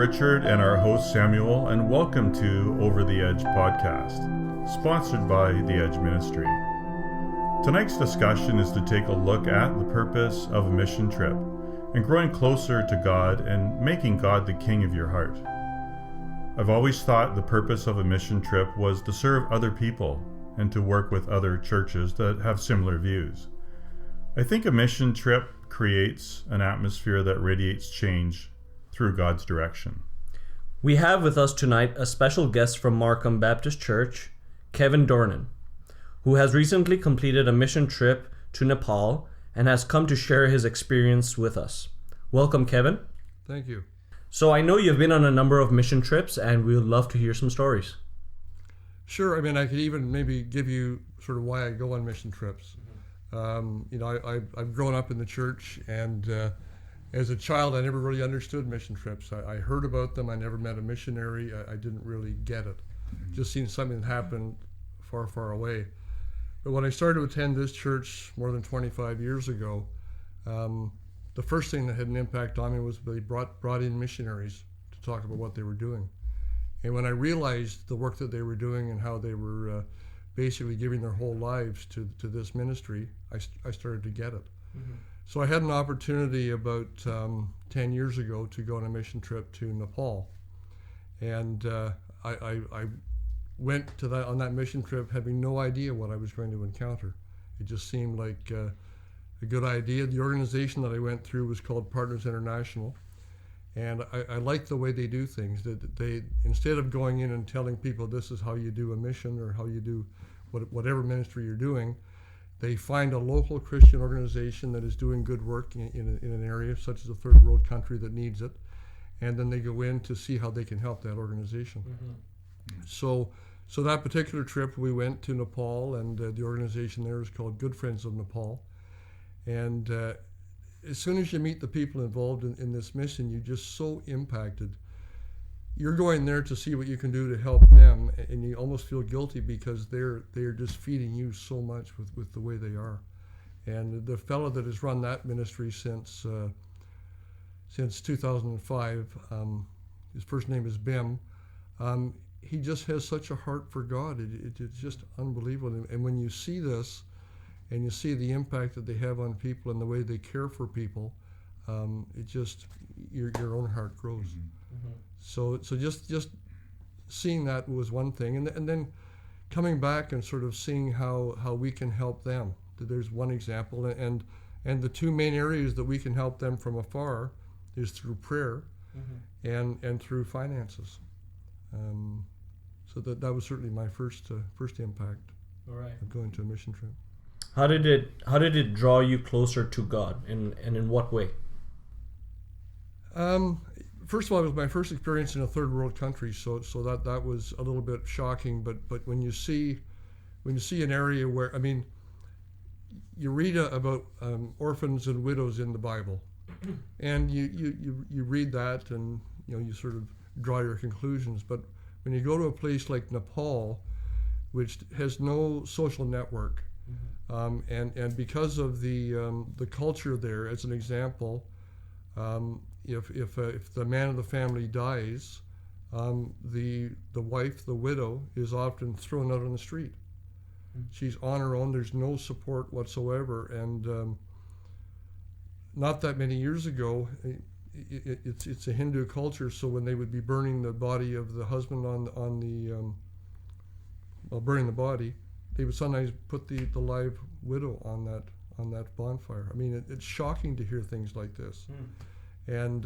Richard and our host Samuel, and welcome to Over the Edge podcast, sponsored by The Edge Ministry. Tonight's discussion is to take a look at the purpose of a mission trip and growing closer to God and making God the king of your heart. I've always thought the purpose of a mission trip was to serve other people and to work with other churches that have similar views. I think a mission trip creates an atmosphere that radiates change through God's direction. We have with us tonight a special guest from Markham Baptist Church, Kevin Dornan, who has recently completed a mission trip to Nepal and has come to share his experience with us. Welcome, Kevin. Thank you. So I know you've been on a number of mission trips, and we would love to hear some stories. Sure. I mean, I could even maybe give you sort of why I go on mission trips. I've grown up in the church, and as a child, I never really understood mission trips. I heard about them. I never met a missionary. I didn't really get it. Just seen something that happened far, far away. But when I started to attend this church more than 25 years ago, the first thing that had an impact on me was they brought in missionaries to talk about what they were doing. And when I realized the work that they were doing and how they were basically giving their whole lives to this ministry, I started to get it. Mm-hmm. So I had an opportunity about 10 years ago to go on a mission trip to Nepal. And I went on that mission trip having no idea what I was going to encounter. It just seemed like a good idea. The organization that I went through was called Partners International. And I like the way they do things. That they, instead of going in and telling people this is how you do a mission or how you do whatever ministry you're doing, they find a local Christian organization that is doing good work in an area such as a third world country that needs it, and then they go in to see how they can help that organization. Mm-hmm. So that particular trip, we went to Nepal, and the organization there is called Good Friends of Nepal. And as soon as you meet the people involved in this mission, you're just so impacted. You're going there to see what you can do to help them, and you almost feel guilty because they're just feeding you so much with the way they are. And the fellow that has run that ministry since 2005, his first name is Bim. He just has such a heart for God. It's just unbelievable. And when you see this, and you see the impact that they have on people and the way they care for people, it just your own heart grows. Mm-hmm. So just seeing that was one thing, and then coming back and sort of seeing how we can help them. There's one example, and the two main areas that we can help them from afar is through prayer, mm-hmm. and through finances. So that was certainly my first impact. All right. Of going to a mission trip. How did it draw you closer to God, and in what way? First of all, it was my first experience in a third world country, so that was a little bit shocking. But when you see an area where, I mean, you read about orphans and widows in the Bible, and you read that, and you sort of draw your conclusions. But when you go to a place like Nepal, which has no social network, mm-hmm. and because of the culture there, as an example. If the man of the family dies, the wife, the widow, is often thrown out on the street. Mm-hmm. She's on her own. There's no support whatsoever. And not that many years ago, it's a Hindu culture. So when they would be burning the body of the husband burning the body, they would sometimes put the live widow on that bonfire. I mean, it's shocking to hear things like this. Mm. And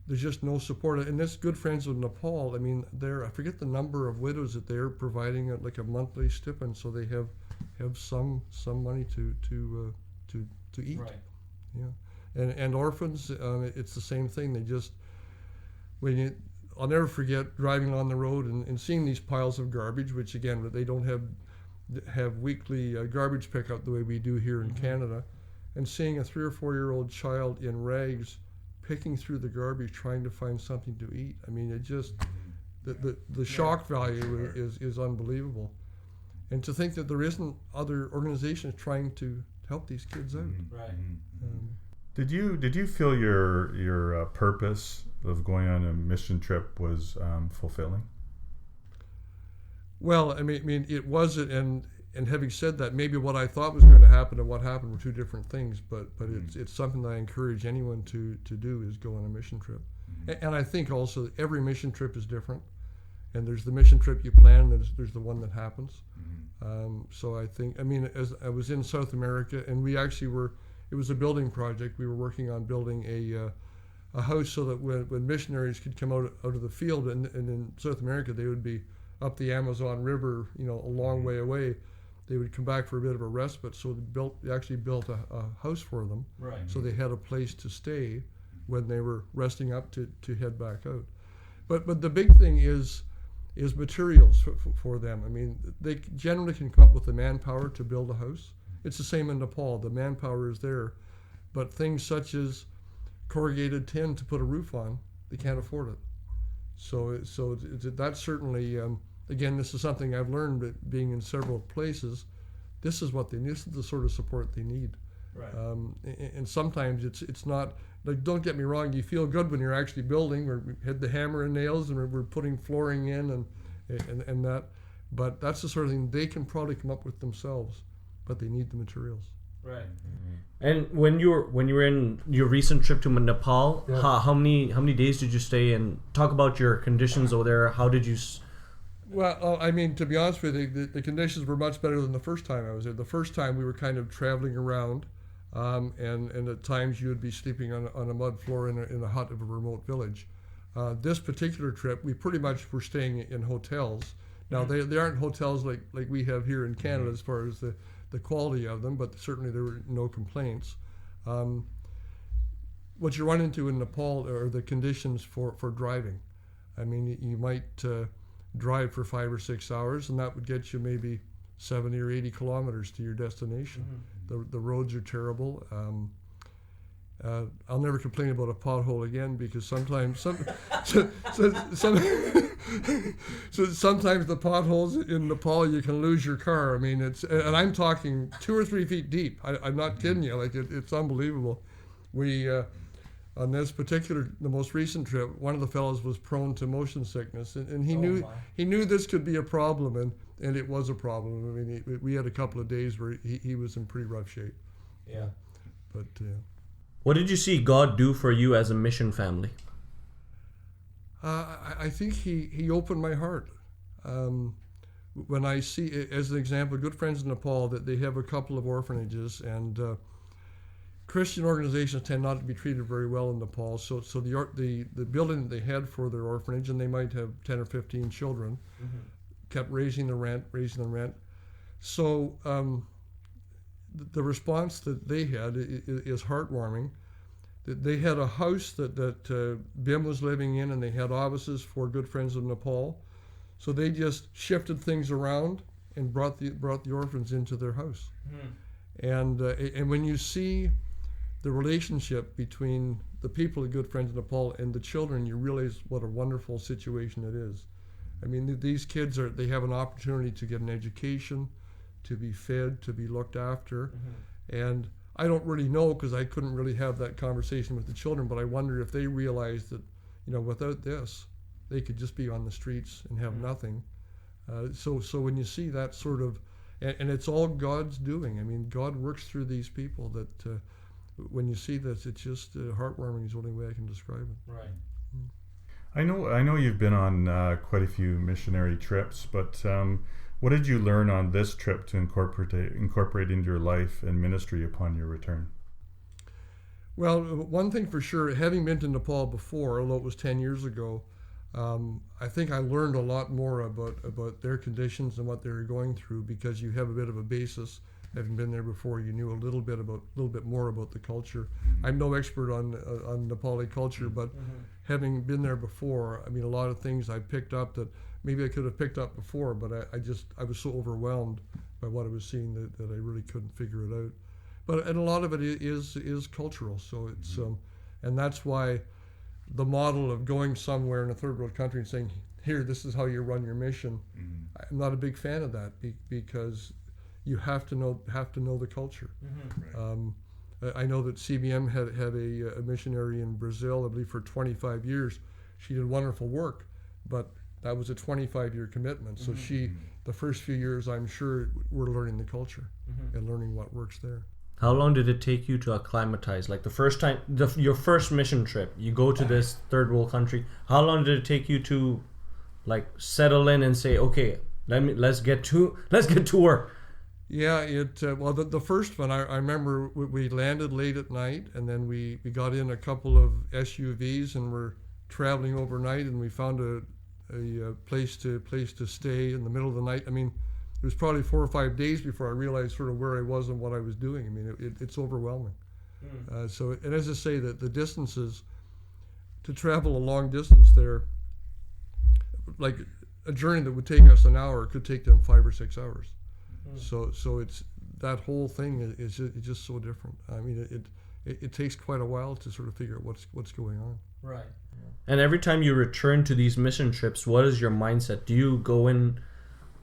there's just no support. And this Good Friends of Nepal, I mean, I forget the number of widows that they're providing like a monthly stipend, so they have some money to eat. Right. Yeah. And orphans, it's the same thing. They just I'll never forget driving on the road and seeing these piles of garbage, which again they don't have weekly garbage pickup the way we do here in mm-hmm. Canada, and seeing a 3 or 4 year old child in rags picking through the garbage trying to find something to eat. I mean, it just the shock value is unbelievable, and to think that there isn't other organizations trying to help these kids out. Right. Did you feel your purpose of going on a mission trip was fulfilling? Well, I mean, it wasn't, and having said that, maybe what I thought was going to happen and what happened were two different things. But it's something that I encourage anyone to do, is go on a mission trip. And I think also every mission trip is different. And there's the mission trip you plan, and there's the one that happens. So I think, I mean, as I was in South America, and we actually were, it was a building project. We were working on building a house so that when missionaries could come out of the field, and in South America they would be up the Amazon River, a long way away. They would come back for a bit of a respite, so they actually built a house for them, right? So they had a place to stay when they were resting up to head back out. But the big thing is materials for them. I mean, they generally can come up with the manpower to build a house. It's the same in Nepal. The manpower is there, but things such as corrugated tin to put a roof on, they can't afford it. So that's certainly, again, this is something I've learned being in several places. This is what they need. This is the sort of support they need. Right. And sometimes it's not, like, don't get me wrong, you feel good when you're actually building. We had the hammer and nails, and we're putting flooring in and that. But that's the sort of thing they can probably come up with themselves, but they need the materials. Right. And when you were in your recent trip to Nepal, yeah. how many days did you stay? And talk about your conditions over there. How did you? Well, I mean, to be honest with you, the conditions were much better than the first time I was there. The first time we were kind of traveling around, and at times you would be sleeping on a mud floor in a hut of a remote village. This particular trip, we pretty much were staying in hotels. Now, they aren't hotels like we have here in Canada as far as the quality of them, but certainly there were no complaints. What you run into in Nepal are the conditions for driving. I mean, you might drive for 5 or 6 hours, and that would get you maybe 70 or 80 kilometers to your destination. The roads are terrible. I'll never complain about a pothole again, because sometimes sometimes the potholes in Nepal, you can lose your car. I mean, and I'm talking 2 or 3 feet deep. I'm not kidding you. Like, it's unbelievable. We on this particular, the most recent trip, one of the fellows was prone to motion sickness, and he knew this could be a problem, and it was a problem. I mean, we had a couple of days where he was in pretty rough shape. Yeah. But what did you see God do for you as a mission family? I think he opened my heart. When I see, as an example, good friends in Nepal, that they have a couple of orphanages, and Christian organizations tend not to be treated very well in Nepal. So the building that they had for their orphanage, and they might have 10 or 15 children, kept raising the rent. So the response that they had is heartwarming. They had a house that Bim was living in, and they had offices for good friends of Nepal. So they just shifted things around and brought the orphans into their house. And when you see the relationship between the people of Good Friends of Nepal and the children, you realize what a wonderful situation it is. I mean, these kids they have an opportunity to get an education, to be fed, to be looked after. And I don't really know, because I couldn't really have that conversation with the children, but I wonder if they realized that, without this, they could just be on the streets and have nothing. So when you see that sort of, and it's all God's doing. I mean, God works through these people that when you see this, it's just heartwarming is the only way I can describe it. Right. I know you've been on quite a few missionary trips, but what did you learn on this trip to incorporate into your life and ministry upon your return? Well, one thing for sure, having been to Nepal before, although it was 10 years ago, I think I learned a lot more about their conditions and what they were going through, because you have a bit of a basis. Having been there before, you knew a little bit more about the culture. I'm no expert on Nepali culture, but having been there before, I mean, a lot of things I picked up that maybe I could have picked up before, but I was so overwhelmed by what I was seeing that I really couldn't figure it out. And a lot of it is cultural, so it's and that's why the model of going somewhere in a third world country and saying, here, this is how you run your mission. I'm not a big fan of that, because you have to know the culture. I know that CBM had a missionary in Brazil, I believe, for 25 years. She did wonderful work, but that was a 25-year commitment. So the first few years, I'm sure, we're learning the culture and learning what works there. How long did it take you to acclimatize? Like the first time, your first mission trip, you go to this third world country. How long did it take you to, like, settle in and say, okay, let's get to work? Yeah, well, the first one, I remember we landed late at night, and then we got in a couple of SUVs and we're traveling overnight, and we found a place to stay in the middle of the night. I mean, it was probably 4 or 5 days before I realized sort of where I was and what I was doing. I mean, it's overwhelming. So, and as I say, that the distances, to travel a long distance there, like a journey that would take us an hour could take them 5 or 6 hours. So it's, that whole thing is just so different. I mean, it takes quite a while to sort of figure out what's going on. Right. And every time you return to these mission trips, what is your mindset? Do you go in?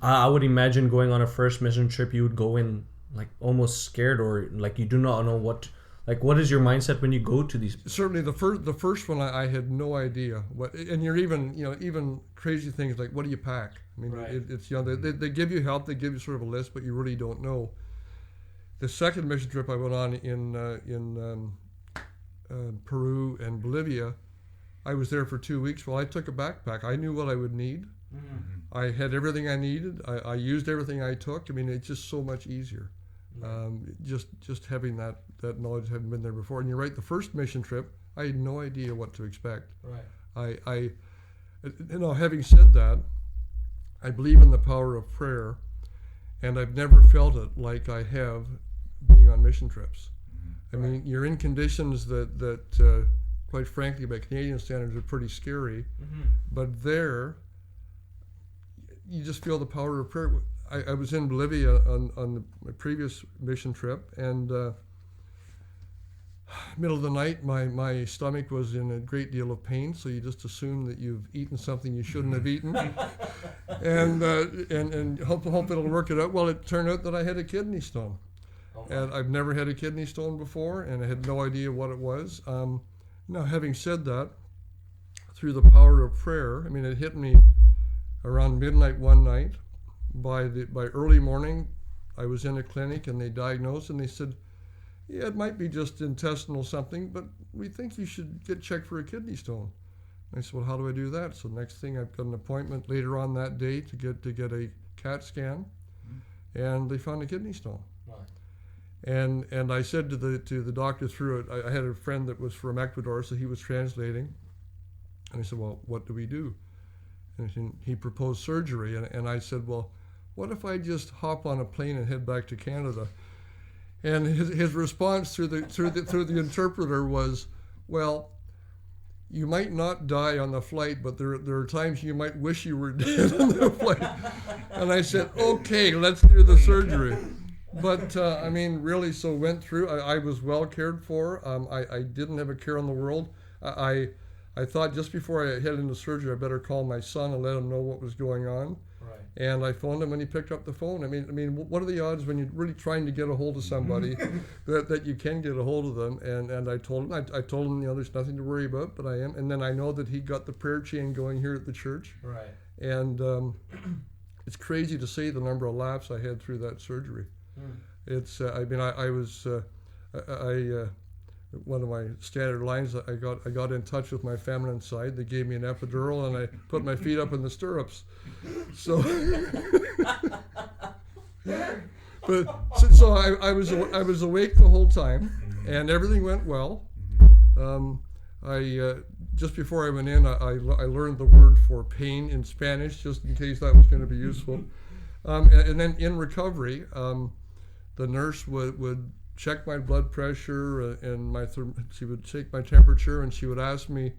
I would imagine going on a first mission trip, you would go in like almost scared, or like you do not know what. Like, what is your mindset when you go to these? Certainly, the first one, I had no idea what. And you're even crazy things like, what do you pack? I mean, right. It's they give you help, they give you sort of a list, but you really don't know. The second mission trip I went on in Peru and Bolivia, I was there for 2 weeks. Well, I took a backpack. I knew what I would need. I had everything I needed. I used everything I took. I mean, it's just so much easier. Just having that knowledge, having been there before. And you're right, the first mission trip, I had no idea what to expect. Right. I having said that, I believe in the power of prayer, and I've never felt it like I have being on mission trips. I mean, you're in conditions that quite frankly, by Canadian standards, are pretty scary. But there, you just feel the power of prayer. I was in Bolivia on my previous mission trip, and middle of the night, my stomach was in a great deal of pain, so you just assume that you've eaten something you shouldn't have eaten, and hope it'll work it out. Well, it turned out that I had a kidney stone, and I've never had a kidney stone before, and I had no idea what it was. Now, having said that, through the power of prayer, I mean, it hit me around midnight one night. By early morning, I was in a clinic, and they diagnosed, and they said, yeah, it might be just intestinal something, but we think you should get checked for a kidney stone. And I said, well, how do I do that? So next thing, I've got an appointment later on that day to get a CAT scan, and they found a kidney stone. Wow. And I said to the doctor through it, I had a friend that was from Ecuador, so he was translating, and I said, well, what do we do? And he proposed surgery, and I said, well, what if I just hop on a plane and head back to Canada? And his response through the interpreter was, well, you might not die on the flight, but there are times you might wish you were dead on the flight. And I said, okay, let's do the surgery. But I mean, really, so went through. I was well cared for. I didn't have a care in the world. I thought just before I headed into surgery, I better call my son and let him know what was going on. Right. And I phoned him, and he picked up the phone. I mean, what are the odds when you're really trying to get a hold of somebody that you can get a hold of them? And I told him, there's nothing to worry about, but I am. And then I know that he got the prayer chain going here at the church. Right. And it's crazy to say the number of laughs I had through that surgery. It's I was one of my standard lines, I got in touch with my feminine side. They gave me an epidural, and I put my feet up in the stirrups. So, so I was awake the whole time, and everything went well. I just before I went in, I learned the word for pain in Spanish, just in case that was going to be useful. And then in recovery, the nurse would check my blood pressure and she would take my temperature, and she would ask me,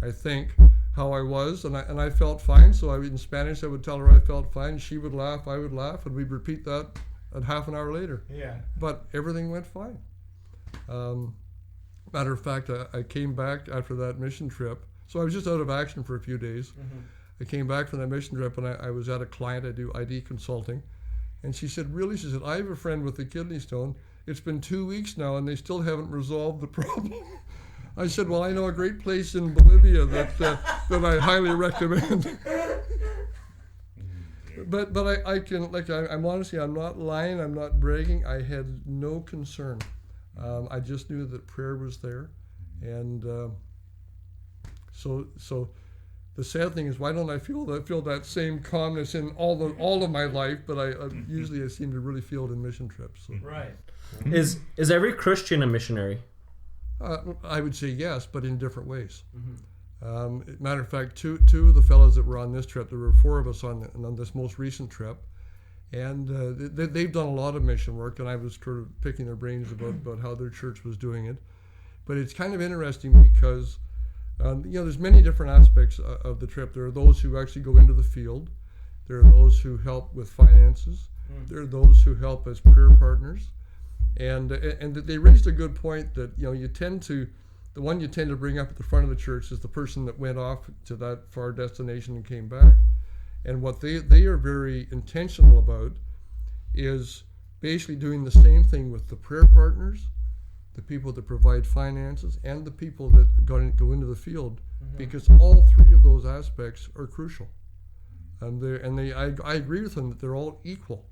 I think, how I was, and I felt fine. So in Spanish I would tell her I felt fine. She would laugh, I would laugh, and we'd repeat that half an hour later. Yeah. But everything went fine. Matter of fact, I came back after that mission trip. So I was just out of action for a few days. I came back from that mission trip, and I was at a client. I do ID consulting. And she said, really? She said, I have a friend with a kidney stone, it's been 2 weeks now and they still haven't resolved the problem. I said, well, I know a great place in Bolivia that I highly recommend. But I can, like, I'm honestly, I'm not lying, I'm not bragging. I had no concern. I just knew that prayer was there. And so the sad thing is, why don't I feel that same calmness in all of my life? But usually I seem to really feel it in mission trips. So. Right. Is every Christian a missionary? I would say yes, but in different ways. Mm-hmm. Matter of fact, two of the fellows that were on this trip, there were 4 of us on this most recent trip, and they've done a lot of mission work, and I was sort of picking their brains about how their church was doing it. But it's kind of interesting because there's many different aspects of the trip. There are those who actually go into the field. There are those who help with finances. There are those who help as prayer partners. And they raised a good point that the one you tend to bring up at the front of the church is the person that went off to that far destination and came back. And what they are very intentional about is basically doing the same thing with the prayer partners, the people that provide finances, and the people that go into the field, because all 3 of those aspects are crucial. I agree with them that they're all equal.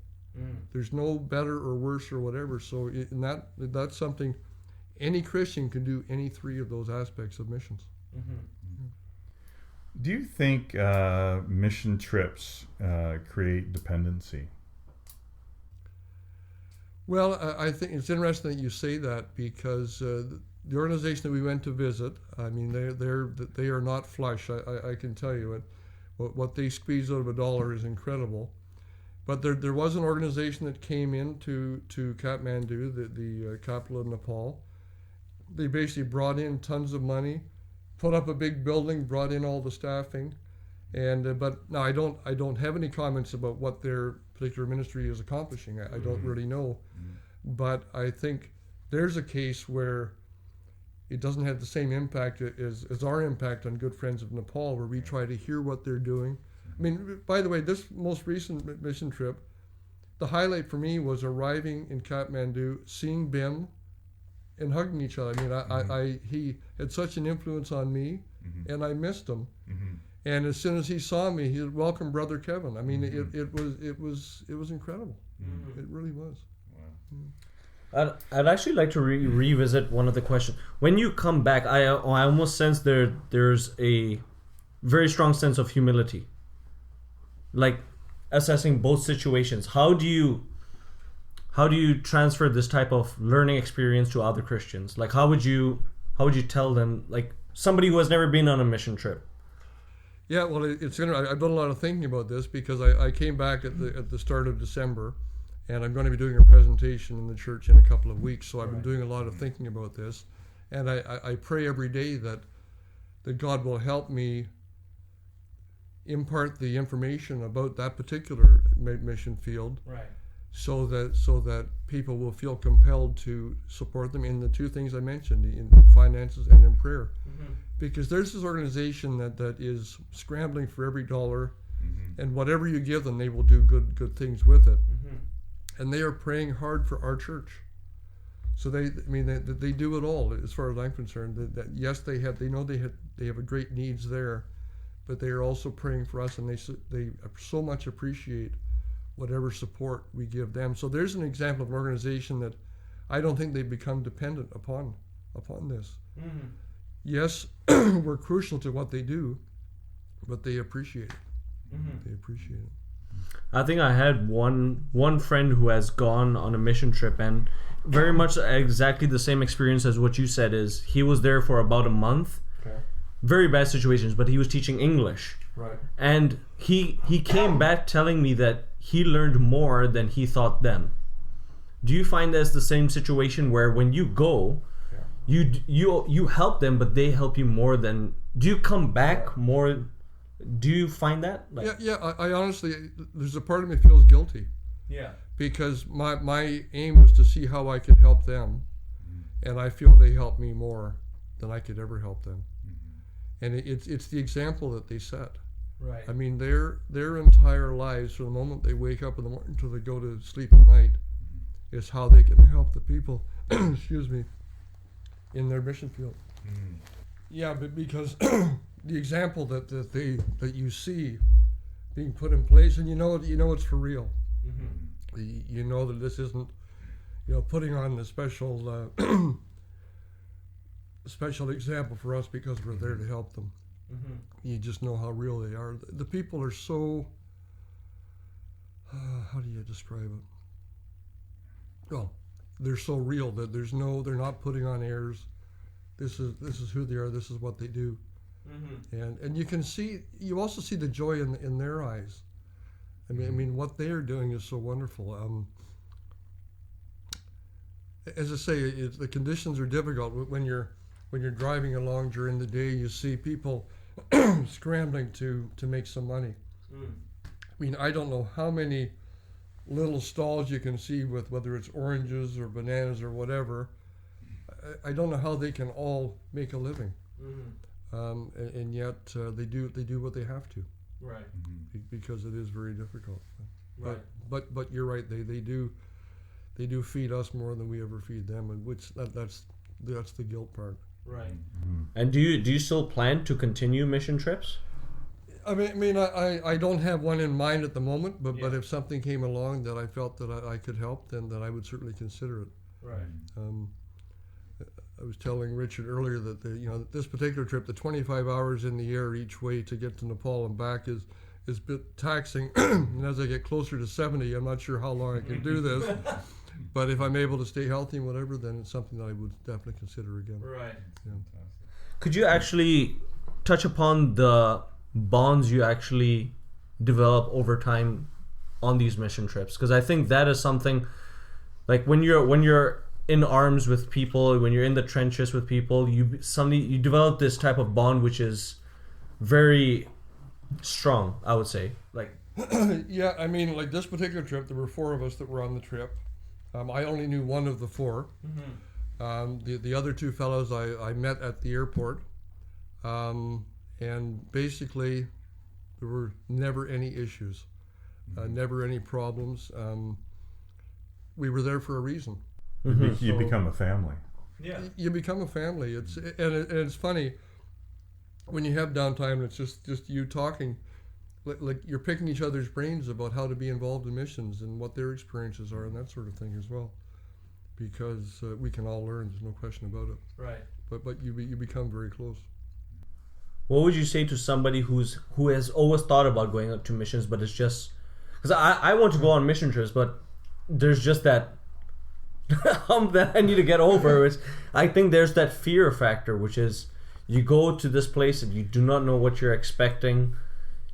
There's no better or worse or whatever. So that's something any Christian can do, any 3 of those aspects of missions. Do you think mission trips create dependency? Well, I think it's interesting that you say that, because the organization that we went to visit, I mean, they are not flush. I can tell you it. What they squeeze out of a dollar is incredible. But there was an organization that came in to Kathmandu, the capital of Nepal. They basically brought in tons of money, put up a big building, brought in all the staffing, and but now I don't have any comments about what their particular ministry is accomplishing. I don't really know, but I think there's a case where it doesn't have the same impact as our impact on Good Friends of Nepal, where we try to hear what they're doing. I mean, by the way, this most recent mission trip, the highlight for me was arriving in Kathmandu, seeing Bim, and hugging each other. I mean, he had such an influence on me, and I missed him. And as soon as he saw me, he said, "Welcome, Brother Kevin." I mean, it was incredible. It really was. Wow. I'd actually like to revisit one of the questions. When you come back, I almost sense there's a very strong sense of humility, like assessing both situations. How do you transfer this type of learning experience to other Christians? Like, how would you tell them, like somebody who has never been on a mission trip? Yeah, well, it's interesting. I've done a lot of thinking about this, because I came back at the start of December, and I'm going to be doing a presentation in the church in a couple of weeks. So I've been doing a lot of thinking about this, and I pray every day that God will help me impart the information about that particular mission field, right, so that people will feel compelled to support them in the 2 things I mentioned, in finances and in prayer. Because there's this organization that is scrambling for every dollar, and whatever you give them, they will do good things with it. And they are praying hard for our church. So they do it all, as far as I'm concerned. That yes, they have a great needs there, but they are also praying for us, and they so much appreciate whatever support we give them. So there's an example of an organization that I don't think they've become dependent upon this. Yes, we're crucial to what they do, but they appreciate it. They appreciate it. I think I had one friend who has gone on a mission trip, and very much exactly the same experience as what you said. Is he was there for about a month. Okay. Very bad situations, but he was teaching English. Right. And he came back telling me that he learned more than he thought then. Do you find that's the same situation where when you go, you help them, but they help you more than... Do you come back more? Do you find that? I honestly, there's a part of me feels guilty. Yeah. Because my aim was to see how I could help them, and I feel they help me more than I could ever help them. And it's the example that they set. Right. I mean, their entire lives, from the moment they wake up in the morning until they go to sleep at night, is how they can help the people, excuse me, in their mission field. Yeah, but because the example that you see being put in place, and you know it's for real. You know that this isn't, putting on the special special example for us because we're there to help them. You just know how real they are. The people are so, how do you describe it? Well, they're so real that they're not putting on airs. This is who they are. This is what they do. And you also see the joy in their eyes. I mean, what they are doing is so wonderful. As I say, the conditions are difficult. When you're driving along during the day, you see people scrambling to make some money. I mean, I don't know how many little stalls you can see with, whether it's oranges or bananas or whatever. I don't know how they can all make a living, and yet they do what they have to, right? Because it is very difficult. Right. But you're right. They do feed us more than we ever feed them, and that's the guilt part. Right. And do you still plan to continue mission trips? I don't have one in mind at the moment, but if something came along that I felt that I could help, then I would certainly consider it. Right. I was telling Richard earlier that this particular trip, the 25 hours in the air each way to get to Nepal and back is a bit taxing. And as I get closer to 70, I'm not sure how long I can do this. But if I'm able to stay healthy and whatever, then it's something that I would definitely consider again. Right. Yeah. Could you actually touch upon the bonds you actually develop over time on these mission trips? Because I think that is something, like when you're in arms with people, when you're in the trenches with people, you develop this type of bond which is very strong, I would say. Like yeah, I mean, like this particular trip, there were 4 of us that were on the trip. I only knew one of the 4. The other 2 fellows I met at the airport, and basically there were never any issues, never any problems. We were there for a reason. You become a family. Yeah, you become a family. It's funny when you have downtime and it's just you talking. Like you're picking each other's brains about how to be involved in missions and what their experiences are and that sort of thing as well, because we can all learn. There's no question about it. Right. But you become very close. What would you say to somebody who has always thought about going out to missions, but it's just because I want to go on mission trips, but there's just that hump that I need to get over. I think there's that fear factor, which is you go to this place and you do not know what you're expecting.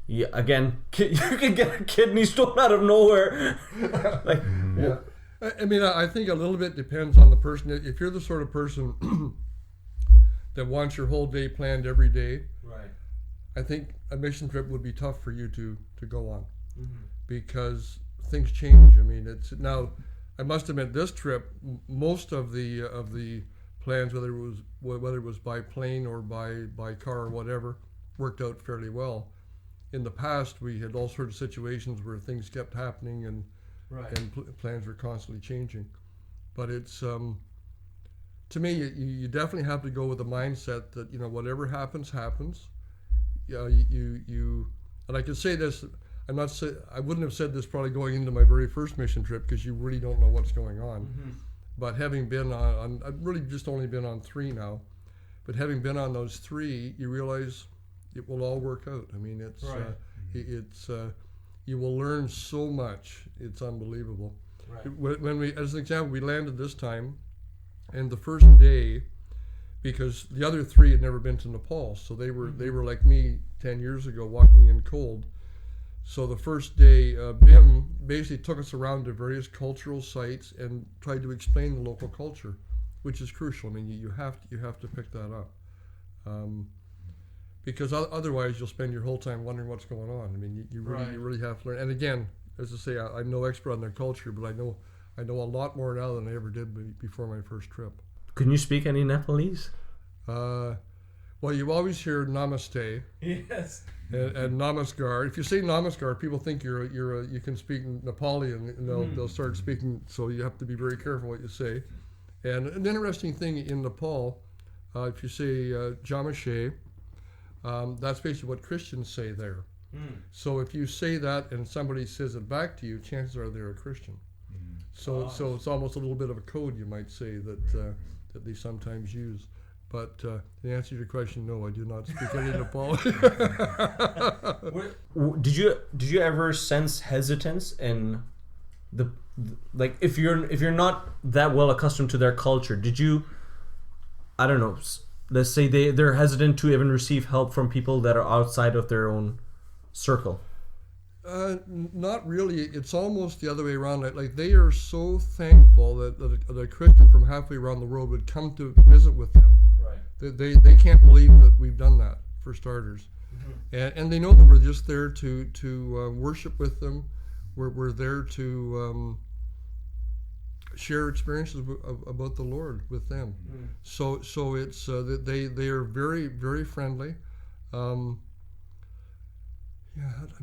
You can get a kidney stone out of nowhere. Yeah. I mean, I think a little bit depends on the person. If you're the sort of person that wants your whole day planned every day, right, I think a mission trip would be tough for you to go on, because things change. I mean, now I must admit this trip, most of the plans, whether it was by plane or by car or whatever, worked out fairly well. In the past, we had all sorts of situations where things kept happening and plans were constantly changing. But it's to me, you definitely have to go with the mindset that whatever happens. And I can say this. I wouldn't have said this probably going into my very first mission trip, because you really don't know what's going on. But having been on, I've really just only been on 3 now. But having been on those 3, you realize it will all work out. I mean, you will learn so much. It's unbelievable. Right. When we, as an example, we landed this time, and the first day, because the other 3 had never been to Nepal, so they were like me 10 years ago, walking in cold. So the first day, Bim basically took us around to various cultural sites and tried to explain the local culture, which is crucial. I mean, you have to pick that up. Because otherwise you'll spend your whole time wondering what's going on. I mean, you really have to learn. And again, as I say, I'm no expert on their culture, but I know a lot more now than I ever did before my first trip. Can you speak any Nepalese? Well, you always hear namaste. Yes. And namaskar. If you say namaskar, people think you can speak Nepali, and they'll start speaking. So you have to be very careful what you say. And an interesting thing in Nepal, if you say jamashe, that's basically what Christians say there. So if you say that and somebody says it back to you, chances are they're a Christian. So it's almost a little bit of a code, you might say, that they sometimes use. But to answer your question, no, I do not speak any Nepali. Did you ever sense hesitance in the like if you're not that well accustomed to their culture? Did you, I don't know, let's say they're hesitant to even receive help from people that are outside of their own circle? Not really. It's almost the other way around. Like they are so thankful that a Christian from halfway around the world would come to visit with them. Right. They can't believe that we've done that, for starters. And they know that we're just there to worship with them. We're there to share experiences about the Lord with them. So it's that they are very, very friendly. I'm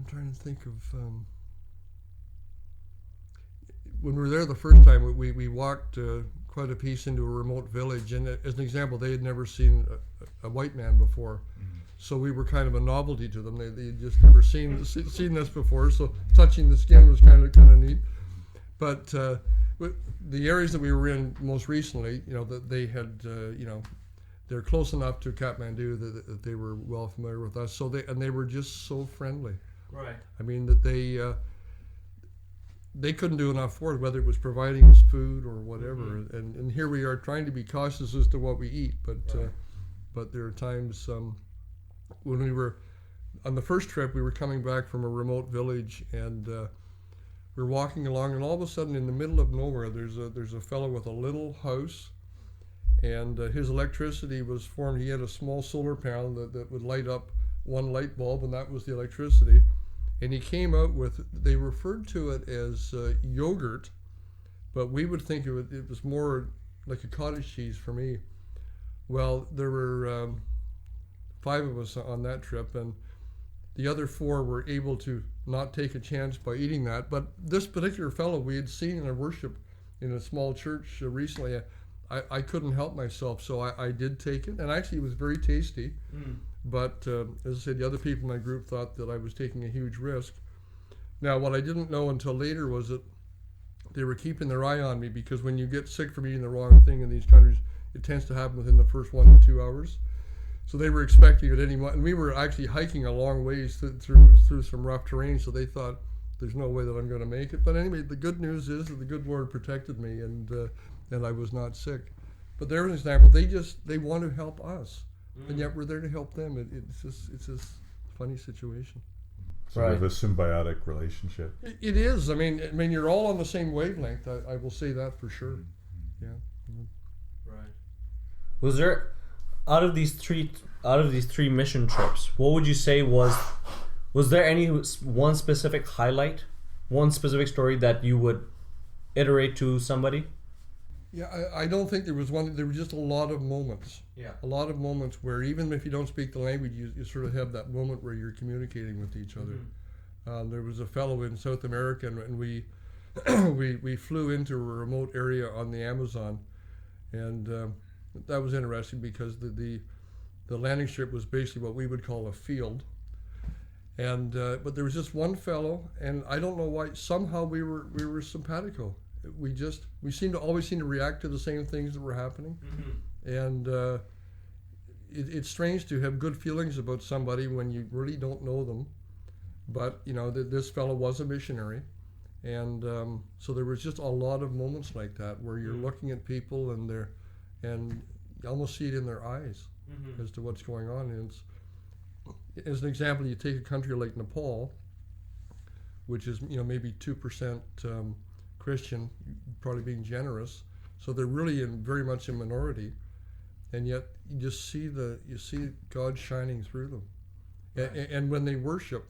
trying to think of when we were there the first time. We walked quite a piece into a remote village, and as an example, they had never seen a white man before, so we were kind of a novelty to them. They had just never seen this before, so touching the skin was kind of neat. But the areas that we were in most recently, that they had, they're close enough to Kathmandu that they were well familiar with us. So they were just so friendly. Right. I mean that they couldn't do enough for it, whether it was providing us food or whatever. And here we are trying to be cautious as to what we eat, but there are times when we were on the first trip, we were coming back from a remote village, and we're walking along, and all of a sudden, in the middle of nowhere, there's a fellow with a little house. And his electricity was formed. He had a small solar panel that would light up one light bulb, and that was the electricity. And he came out with, they referred to it as yogurt, but we would think it was more like a cottage cheese for me. Well, there were 5 of us on that trip, and the other 4 were able to not take a chance by eating that. But this particular fellow we had seen in a worship in a small church recently. I couldn't help myself, so I did take it, and actually it was very tasty. But as I said, the other people in my group thought that I was taking a huge risk. Now, what I didn't know until later was that they were keeping their eye on me, because when you get sick from eating the wrong thing in these countries, it tends to happen within the first 1 to 2 hours. So they were expecting at any moment, and we were actually hiking a long ways through some rough terrain, so they thought there's no way that I'm going to make it. But anyway, the good news is that the good Lord protected me, and I was not sick. But there's an example. They want to help us, and yet we're there to help them. It's just funny situation. Sort of a symbiotic relationship. It is. I mean, you're all on the same wavelength. I will say that for sure. Yeah. Right. Was there, out of these three mission trips, what would you say was there any one specific highlight, one specific story that you would iterate to somebody? Yeah, I don't think there was one. There were just a lot of moments. Yeah. A lot of moments where even if you don't speak the language, you sort of have that moment where you're communicating with each other. There was a fellow in South America, and we we flew into a remote area on the Amazon, and that was interesting because the landing strip was basically what we would call a field. And but there was just one fellow, and I don't know why. Somehow we were simpatico. We always seem to react to the same things that were happening, and it's strange to have good feelings about somebody when you really don't know them. But this fellow was a missionary, and so there was just a lot of moments like that where you're looking at people and you almost see it in their eyes as to what's going on. And as an example, you take a country like Nepal, which is maybe 2%. Christian, probably being generous, so they're really very much a minority, and yet you see God shining through them, and when they worship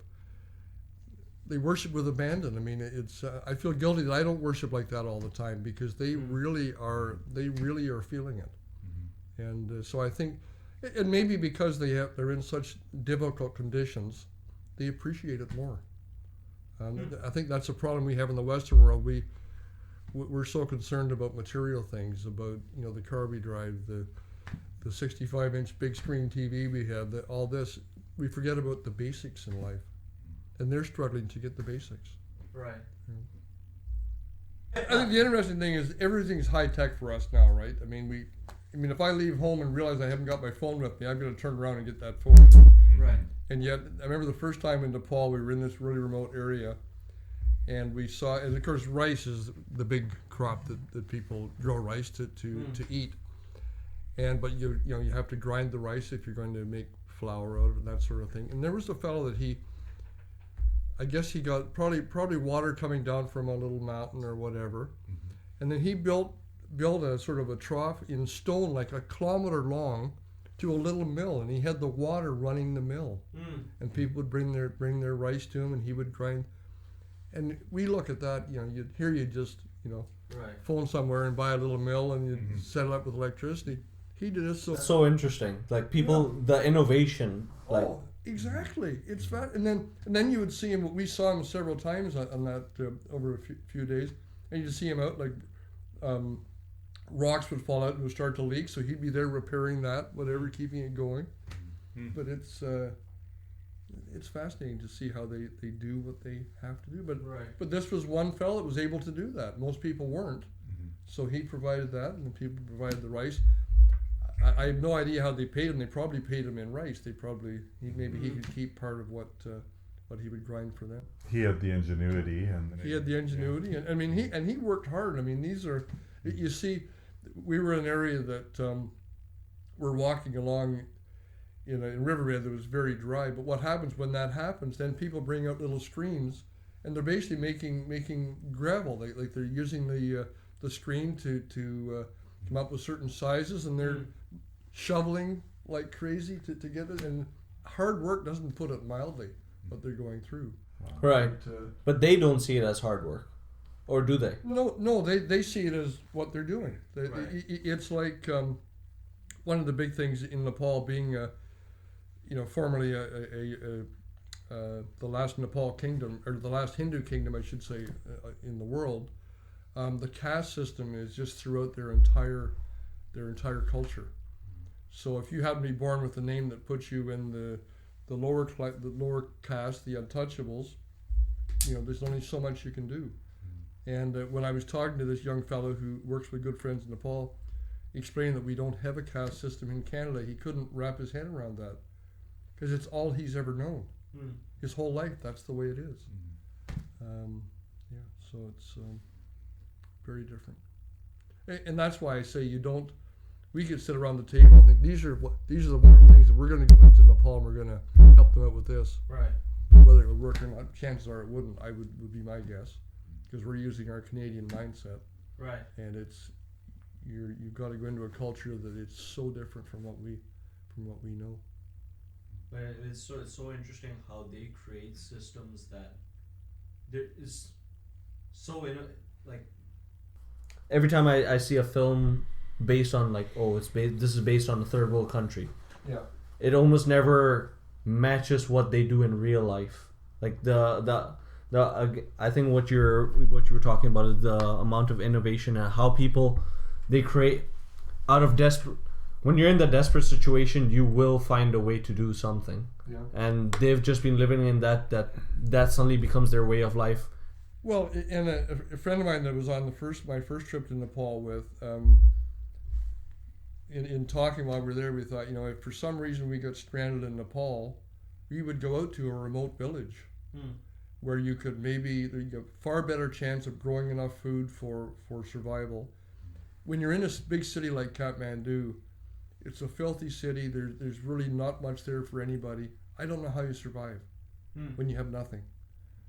with abandon. I mean, it's I feel guilty that I don't worship like that all the time, because they really are feeling it, and so I think And maybe because they're in such difficult conditions, they appreciate it more. I think that's a problem we have in the Western world. We're so concerned about material things, about the car we drive, the 65-inch big screen TV we have, all this. We forget about the basics in life, and they're struggling to get the basics. Right. I think the interesting thing is everything's high tech for us now, right? I mean, if I leave home and realize I haven't got my phone with me, I'm going to turn around and get that phone. Right. And yet, I remember the first time in Nepal, we were in this really remote area, and we saw, and of course, rice is the big crop that people grow rice to eat. But you have to grind the rice if you're going to make flour out of it, that sort of thing. And there was a fellow that I guess he got probably water coming down from a little mountain or whatever, and then he built a sort of a trough in stone, like a kilometer long, to a little mill, and he had the water running the mill, and people would bring their rice to him, and he would grind. And we look at that, you just phone somewhere and buy a little mill, and you set it up with electricity. He did it so interesting, like people, the innovation, like. Oh, exactly. It's fat, and then you would see him. We saw him several times on that over a few days, and you just see him out like rocks would fall out and would start to leak, so he'd be there repairing that, whatever, keeping it going. But it's fascinating to see how they do what they have to do. But this was one fellow that was able to do that. Most people weren't, so he provided that, and the people provided the rice. I have no idea how they paid him. They probably paid him in rice. Maybe he could keep part of what he would grind for them. He had the ingenuity, and he worked hard. I mean, these are, you see, we were in an area that we're walking along in riverbed that was very dry. But what happens when that happens? Then people bring out little screens, and they're basically making gravel. Like they're using the screen to come up with certain sizes, and they're shoveling like crazy to get it. And hard work, doesn't put it mildly, what they're going through. Right. But they don't see it as hard work, or do they? No, they see it as what they're doing. It's like one of the big things in Nepal, being formerly the last Nepal kingdom, or the last Hindu kingdom, I should say, in the world. The caste system is just throughout their entire culture. So if you happen to be born with a name that puts you in the lower caste, the untouchables, there's only so much you can do. And when I was talking to this young fellow who works with good friends in Nepal, explaining that we don't have a caste system in Canada, he couldn't wrap his head around that, because it's all he's ever known. His whole life, that's the way it is. So it's very different. And that's why I say we could sit around the table and think, these are the wonderful things that we're going to go into Nepal, and we're going to help them out with this. Right. Whether it would work or not, chances are it wouldn't. Would be my guess, because we're using our Canadian mindset. Right. And you've got to go into a culture that it's so different from what we know. But it's so interesting how they create systems that there is so like. Every time I see a film based on this is based on a third world country, it almost never matches what they do in real life. Like I think what you were talking about is the amount of innovation and how people they create out of desperate. When you're in the desperate situation, you will find a way to do something. Yeah. And they've just been living in that suddenly becomes their way of life. Well, and a friend of mine that was on my first trip to Nepal with, in talking while we were there, we thought, if for some reason we got stranded in Nepal, we would go out to a remote village where you could you have far better chance of growing enough food for survival. When you're in a big city like Kathmandu, it's a filthy city. There's really not much there for anybody. I don't know how you survive when you have nothing.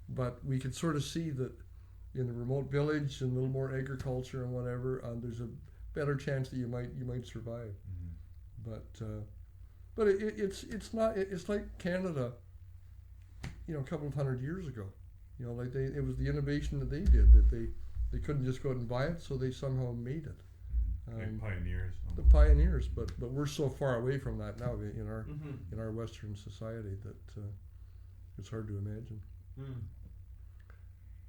But we could sort of see that in the remote village and a little more agriculture and whatever, there's a better chance that you might survive. But it's not. It's like Canada, a couple of 100 years ago. It was the innovation that they did, that they couldn't just go out and buy it, so they somehow made it. Like pioneers. The pioneers, but we're so far away from that now in our Western society that it's hard to imagine.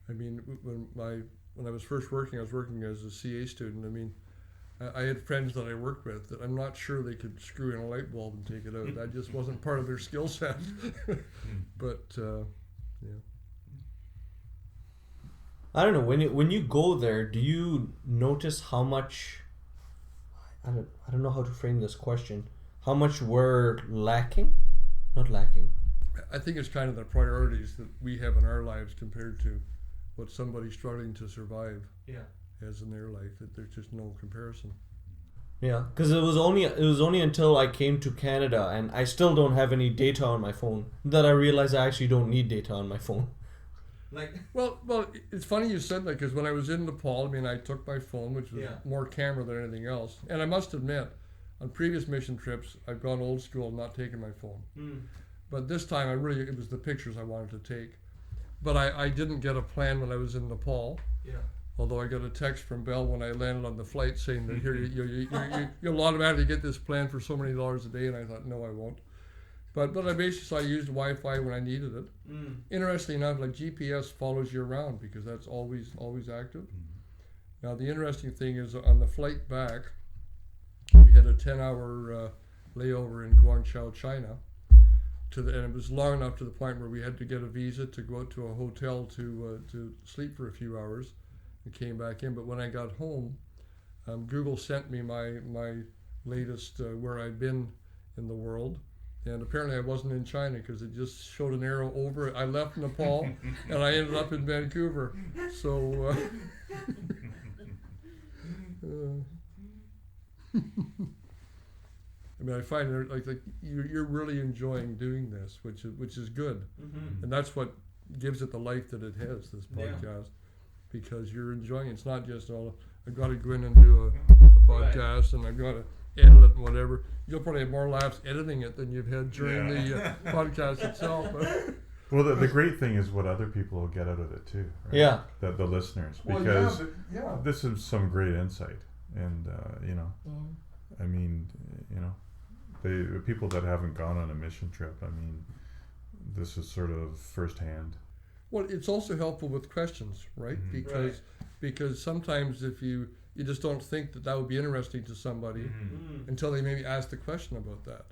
I mean, when I was first working, I was working as a CA student. I mean, I had friends that I worked with that I'm not sure they could screw in a light bulb and take it out. That just wasn't part of their skill set. But yeah. I don't know, when you go there, do you notice how much, I don't know how to frame this question, how much we're lacking? Not lacking. I think it's kind of the priorities that we have in our lives compared to what somebody struggling to survive has in their life, that there's just no comparison. Yeah, because it was only until I came to Canada, and I still don't have any data on my phone, that I realized I actually don't need data on my phone. Well, it's funny you said that, because when I was in Nepal, I mean, I took my phone, which was more camera than anything else. And I must admit, on previous mission trips, I've gone old school and not taken my phone. But this time, it was the pictures I wanted to take. But I didn't get a plan when I was in Nepal. Yeah. Although I got a text from Bell when I landed on the flight saying that here you'll automatically get this plan for so many dollars a day, and I thought, no, I won't. But I basically used Wi-Fi when I needed it. Interestingly enough, like GPS follows you around because that's always active. Now the interesting thing is on the flight back, we had a 10-hour layover in Guangzhou, China. And it was long enough to the point where we had to get a visa to go out to a hotel to sleep for a few hours, and came back in. But when I got home, Google sent me my latest where I'd been in the world, and apparently I wasn't in China because it just showed an arrow over it. I left Nepal and I ended up in Vancouver. So. I mean, I find like you're really enjoying doing this, which is good, and that's what gives it the life that it has. This podcast, because you're enjoying it. It's not just I've got to go in and do a podcast and I've got to edit it and whatever. You'll probably have more laughs editing it than you've had during the podcast itself. Well, the great thing is what other people will get out of it too. Right? Yeah. The listeners, because this is some great insight, and I mean, the people that haven't gone on a mission trip, I mean, this is sort of firsthand. Well, it's also helpful with questions, right? Because sometimes if you just don't think that would be interesting to somebody until they maybe ask the question about that.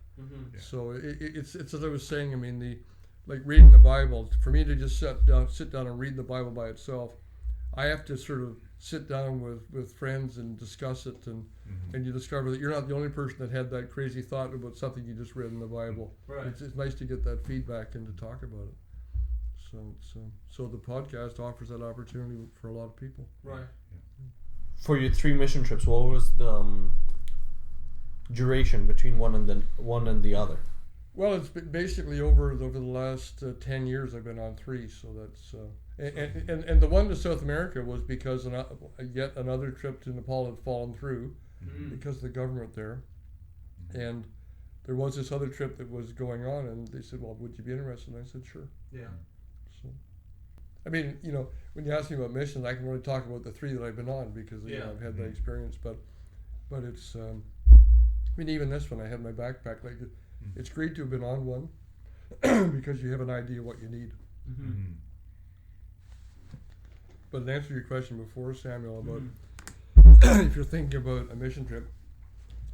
So it's as I was saying. I mean, like reading the Bible, for me to just sit down and read the Bible by itself, I have to sort of sit down with friends and discuss it, and you discover that you're not the only person that had that crazy thought about something you just read in the Bible. Right. It's nice to get that feedback and to talk about it. So the podcast offers that opportunity for a lot of people. Right. For your 3 mission trips, what was the duration between one and the other? Well, it's basically over the last 10 years I've been on 3, so that's and the one to South America was because yet another trip to Nepal had fallen through because of the government there, and there was this other trip that was going on, and they said, well, would you be interested? And I said, sure. Yeah. So, I mean, when you ask me about missions, I can only talk about the 3 that I've been on because I've had that experience, but it's I mean, even this one, I had my backpack. Like, it's great to have been on one because you have an idea what you need. But to answer your question before, Samuel, about if you're thinking about a mission trip,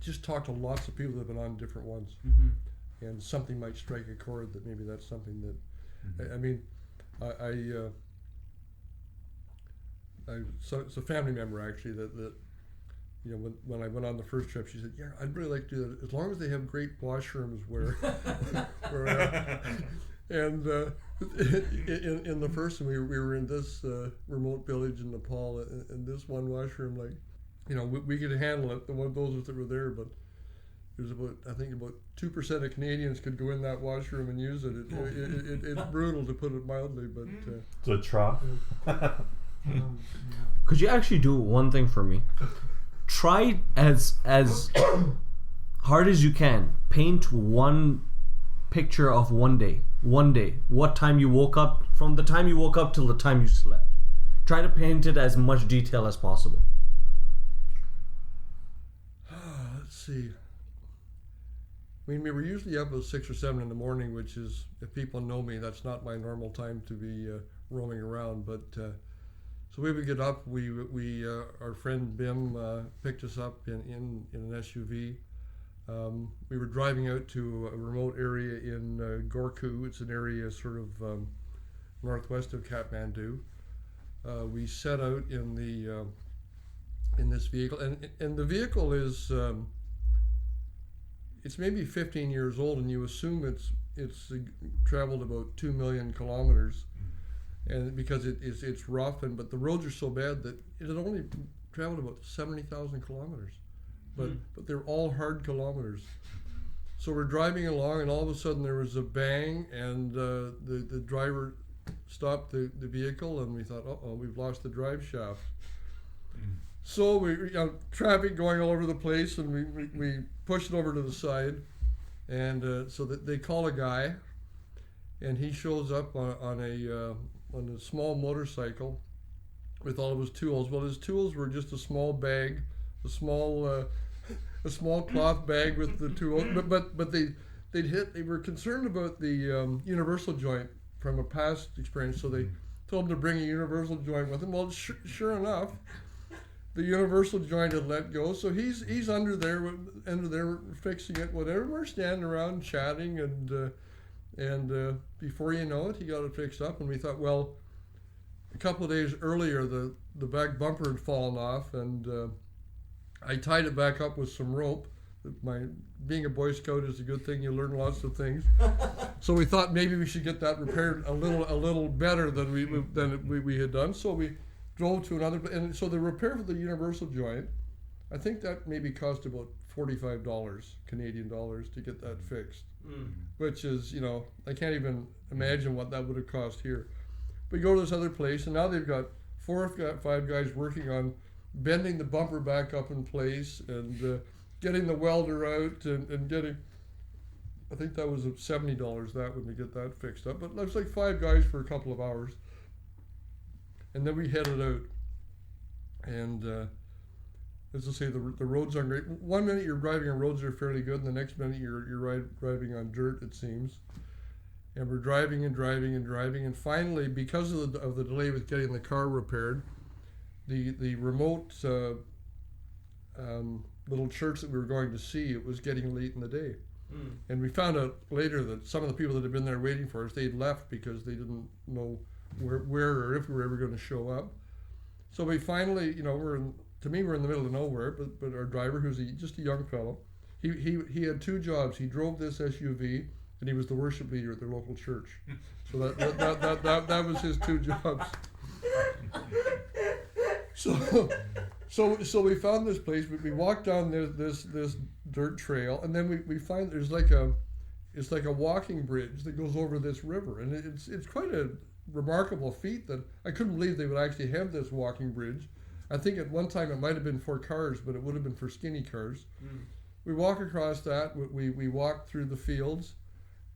just talk to lots of people that have been on different ones, and something might strike a chord that maybe that's something that I mean, it's a family member actually that when I went on the first trip, she said, I'd really like to do that as long as they have great washrooms where and in the first one we were in this remote village in Nepal, and this one washroom, like, we could handle it, those that were there, but there's about 2% of Canadians could go in that washroom and use it. It's brutal, to put it mildly, but it's a trough. Could you actually do one thing for me? Try as hard as you can. Paint one picture of one day. What time you woke up, from the time you woke up till the time you slept. Try to paint it as much detail as possible. see. I mean, we were usually up at 6 or 7 in the morning, which is, if people know me, that's not my normal time to be roaming around. But so we would get up. Our friend Bim picked us up in an SUV. We were driving out to a remote area in Gorkhu. It's an area sort of northwest of Kathmandu. We set out in this vehicle, and the vehicle is it's maybe 15 years old, and you assume it's traveled about 2 million kilometers, and because it's rough, but the roads are so bad that it had only traveled about 70,000 kilometers, but they're all hard kilometers. So we're driving along, and all of a sudden there was a bang, and the driver stopped the vehicle, and we thought, uh-oh, we've lost the drive shaft. So we, traffic going all over the place, and we push it over to the side, and so that they call a guy, and he shows up on a small motorcycle with all of his tools. Well, his tools were just a small bag, a small cloth bag with the tools, but they were concerned about the universal joint from a past experience, so they told him to bring a universal joint with him. Well, sure enough, the universal joint had let go, so he's under there fixing it, whatever. We're standing around chatting, and before you know it, he got it fixed up. And we thought, well, a couple of days earlier, the back bumper had fallen off, and I tied it back up with some rope. Being a Boy Scout is a good thing. You learn lots of things. So we thought maybe we should get that repaired a little better than we had done. So we drove to another, and so the repair for the universal joint, I think that maybe cost about $45 Canadian dollars to get that fixed, which is, I can't even imagine what that would have cost here. We go to this other place, and now they've got 4 or 5 guys working on bending the bumper back up in place, and getting the welder out, and getting, I think that was $70 that when we get that fixed up. But looks like 5 guys for a couple of hours. And then we headed out, and as I say, the roads aren't great. One minute you're driving on roads that are fairly good, and the next minute you're driving on dirt, it seems. And we're driving, and finally, because of the delay with getting the car repaired, the remote little church that we were going to see, it was getting late in the day. And we found out later that some of the people that had been there waiting for us, they'd left because they didn't know where or if we were ever going to show up. So we finally, we're in the middle of nowhere, but our driver, who's just a young fellow, he had 2 jobs. He drove this SUV, and he was the worship leader at their local church. So that was his 2 jobs. So we found this place. We walked down this dirt trail, and then we find there's like a walking bridge that goes over this river, and it's quite a remarkable feat that I couldn't believe they would actually have this walking bridge. I think at one time it might have been for cars, but it would have been for skinny cars. We walk across that. We walk through the fields,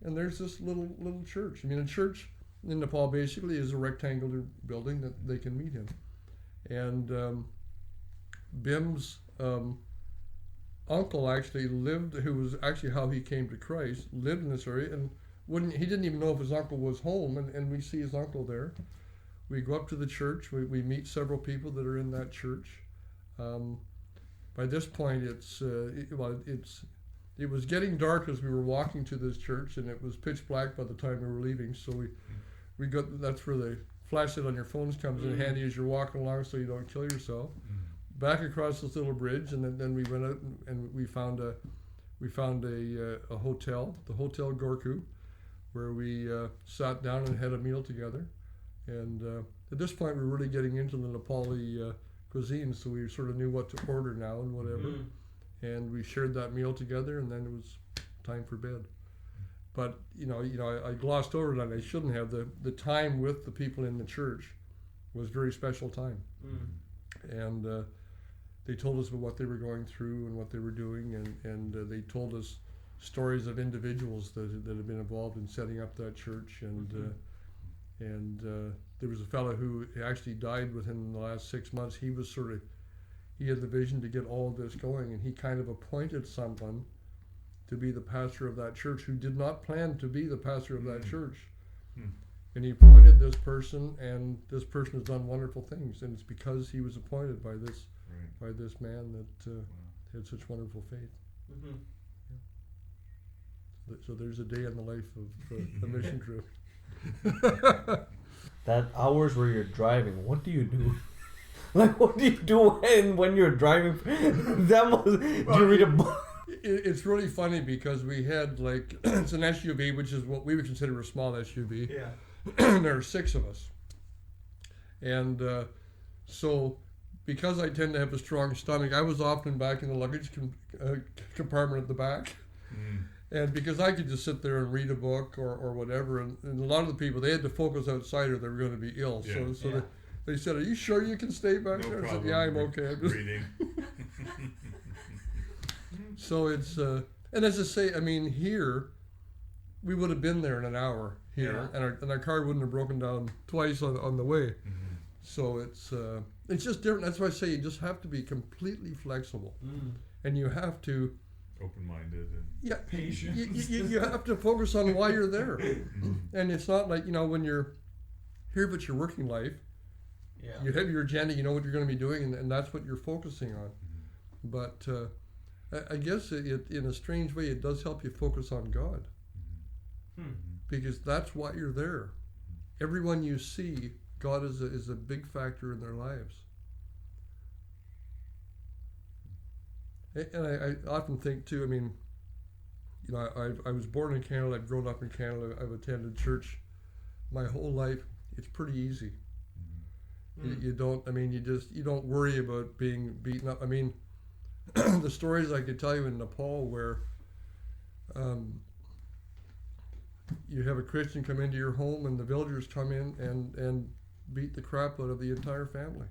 and there's this little church. I mean, a church in Nepal basically is a rectangular building that they can meet in. And Bim's uncle actually lived, who was actually how he came to Christ, lived in this area, and he didn't even know if his uncle was home, and we see his uncle there. We go up to the church. We meet several people that are in that church. By this point, it was getting dark as we were walking to this church, and it was pitch black by the time we were leaving. So we got, that's where the flashlight on your phones comes in handy as you're walking along, so you don't kill yourself. Back across this little bridge, and then we went out and we found a hotel, the Hotel Gorkhu, where we sat down and had a meal together. And at this point, we were really getting into the Nepali cuisine, so we sort of knew what to order now and whatever. And we shared that meal together, and then it was time for bed. But I glossed over that. I shouldn't have. The time with the people in the church was very special time, and they told us about what they were going through and what they were doing, and they told us stories of individuals that had been involved in setting up that church, and there was a fellow who actually died within the last 6 months. He was sort of he had the vision to get all of this going, and he kind of appointed someone to be the pastor of that church who did not plan to be the pastor of that church. And he appointed this person, and this person has done wonderful things, and it's because he was appointed by this man that had such wonderful faith. So there's a day in the life of a mission trip. That hours where you're driving, what do you do? Like, what do you do when you're driving? Do you read a book? It's really funny because we had it's an SUV, which is what we would consider a small SUV. Yeah. There are 6 of us. And so because I tend to have a strong stomach, I was often back in the luggage compartment at the back. And because I could just sit there and read a book or whatever, and a lot of the people, they had to focus outside or they were going to be ill. So they said, "Are you sure you can stay back there?" I said, "Yeah, I'm okay. I'm just reading." So it's, and as I say, I mean, here, we would have been there in an hour here, and our car wouldn't have broken down twice on the way. So it's just different. That's why I say you just have to be completely flexible, and you have to open-minded and patient. You have to focus on why you're there, and it's not like when you're here, but your working life. You have your agenda. You know what you're going to be doing, and that's what you're focusing on. But I guess in a strange way, it does help you focus on God, because that's why you're there. Everyone you see, God is a big factor in their lives. And I often think too, I mean, I was born in Canada, I've grown up in Canada, I've attended church my whole life. It's pretty easy. You don't worry about being beaten up. I mean, the stories I could tell you in Nepal where you have a Christian come into your home and the villagers come in and beat the crap out of the entire family.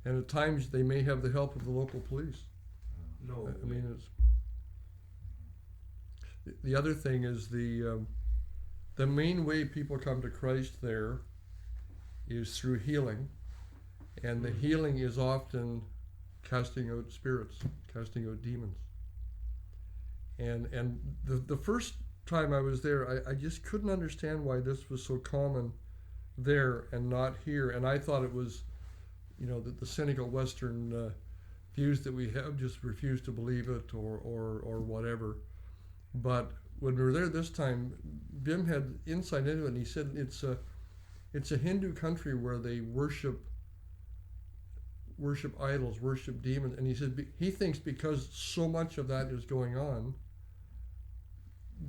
And at times they may have the help of the local police. I mean, the other thing is the main way people come to Christ there is through healing, and the healing is often casting out spirits, casting out demons. And the first time I was there, I just couldn't understand why this was so common there and not here. And I thought it was, the cynical Western views that we have, just refuse to believe it or whatever. But when we were there this time, Bim had insight into it, and he said it's a Hindu country where they worship idols, worship demons, and he said he thinks because so much of that is going on,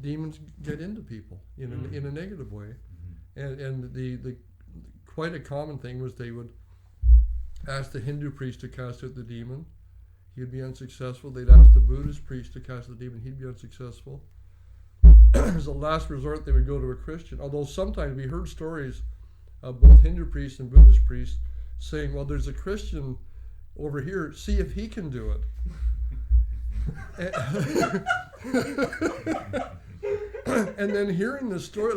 demons get into people in a negative way. And the quite a common thing was they would ask the Hindu priest to cast out the demon. He'd be unsuccessful. They'd ask the Buddhist priest to cast the demon. He'd be unsuccessful. As a last resort, they would go to a Christian. Although sometimes we heard stories of both Hindu priests and Buddhist priests saying, well, there's a Christian over here, see if he can do it. And then hearing the story,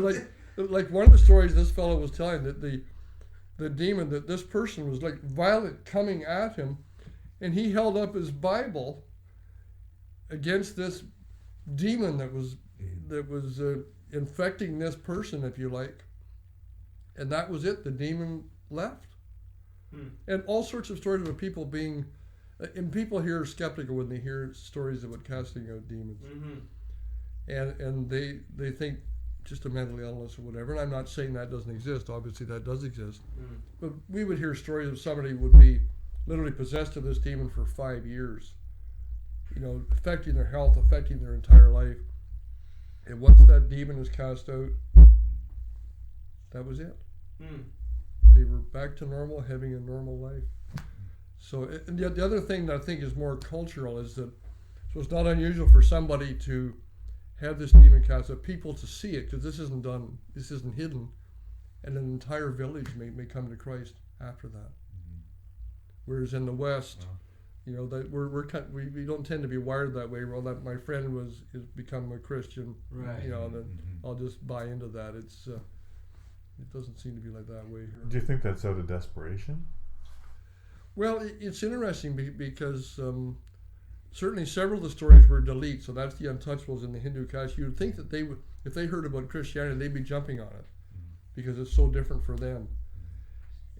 like one of the stories this fellow was telling, that the demon, that this person was like violent coming at him, and he held up his Bible against this demon that was infecting this person, if you like, and that was it. The demon left. And all sorts of stories of people being, and people here are skeptical when they hear stories about casting out demons, and they think just a mental illness or whatever. And I'm not saying that doesn't exist. Obviously, that does exist. But we would hear stories of somebody would be literally possessed of this demon for 5 years, affecting their health, affecting their entire life. And once that demon is cast out, that was it. They were back to normal, having a normal life. So the other thing that I think is more cultural is that, so it's not unusual for somebody to have this demon cast out, people to see it, because this isn't hidden, and an entire village may come to Christ after that. Whereas in the West, that we don't tend to be wired that way. Well, that my friend has become a Christian, right? And then I'll just buy into that. It doesn't seem to be like that way here. Do you think that's out of desperation? Well, it's interesting because certainly several of the stories were delete, so that's the untouchables in the Hindu caste. You would think that they would, if they heard about Christianity, they'd be jumping on it because it's so different for them.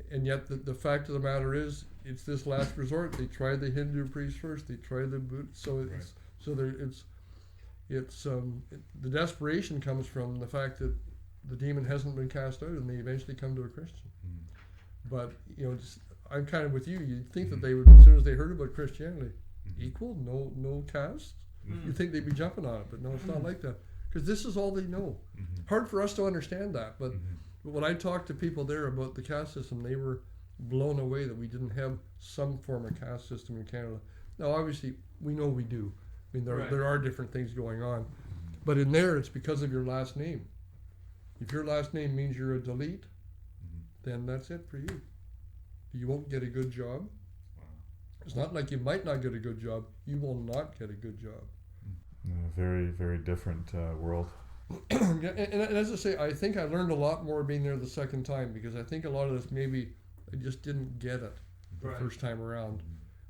And yet the fact of the matter is, it's this last resort. They tried the Hindu priest first. They tried the Buddha. So the desperation comes from the fact that the demon hasn't been cast out, and they eventually come to a Christian. But I'm kind of with you. You'd think that they would, as soon as they heard about Christianity, equal, no caste. You'd think they'd be jumping on it, but no, it's not like that. Because this is all they know. Hard for us to understand that, but when I talked to people there about the caste system, they were blown away that we didn't have some form of caste system in Canada. Now, obviously, we know we do. I mean, there are different things going on. But in there, it's because of your last name. If your last name means you're a delete, then that's it for you. You won't get a good job. It's not like you might not get a good job. You will not get a good job. Very, very different world. Yeah, and as I say, I think I learned a lot more being there the second time, because I think a lot of this maybe I just didn't get it the first time around.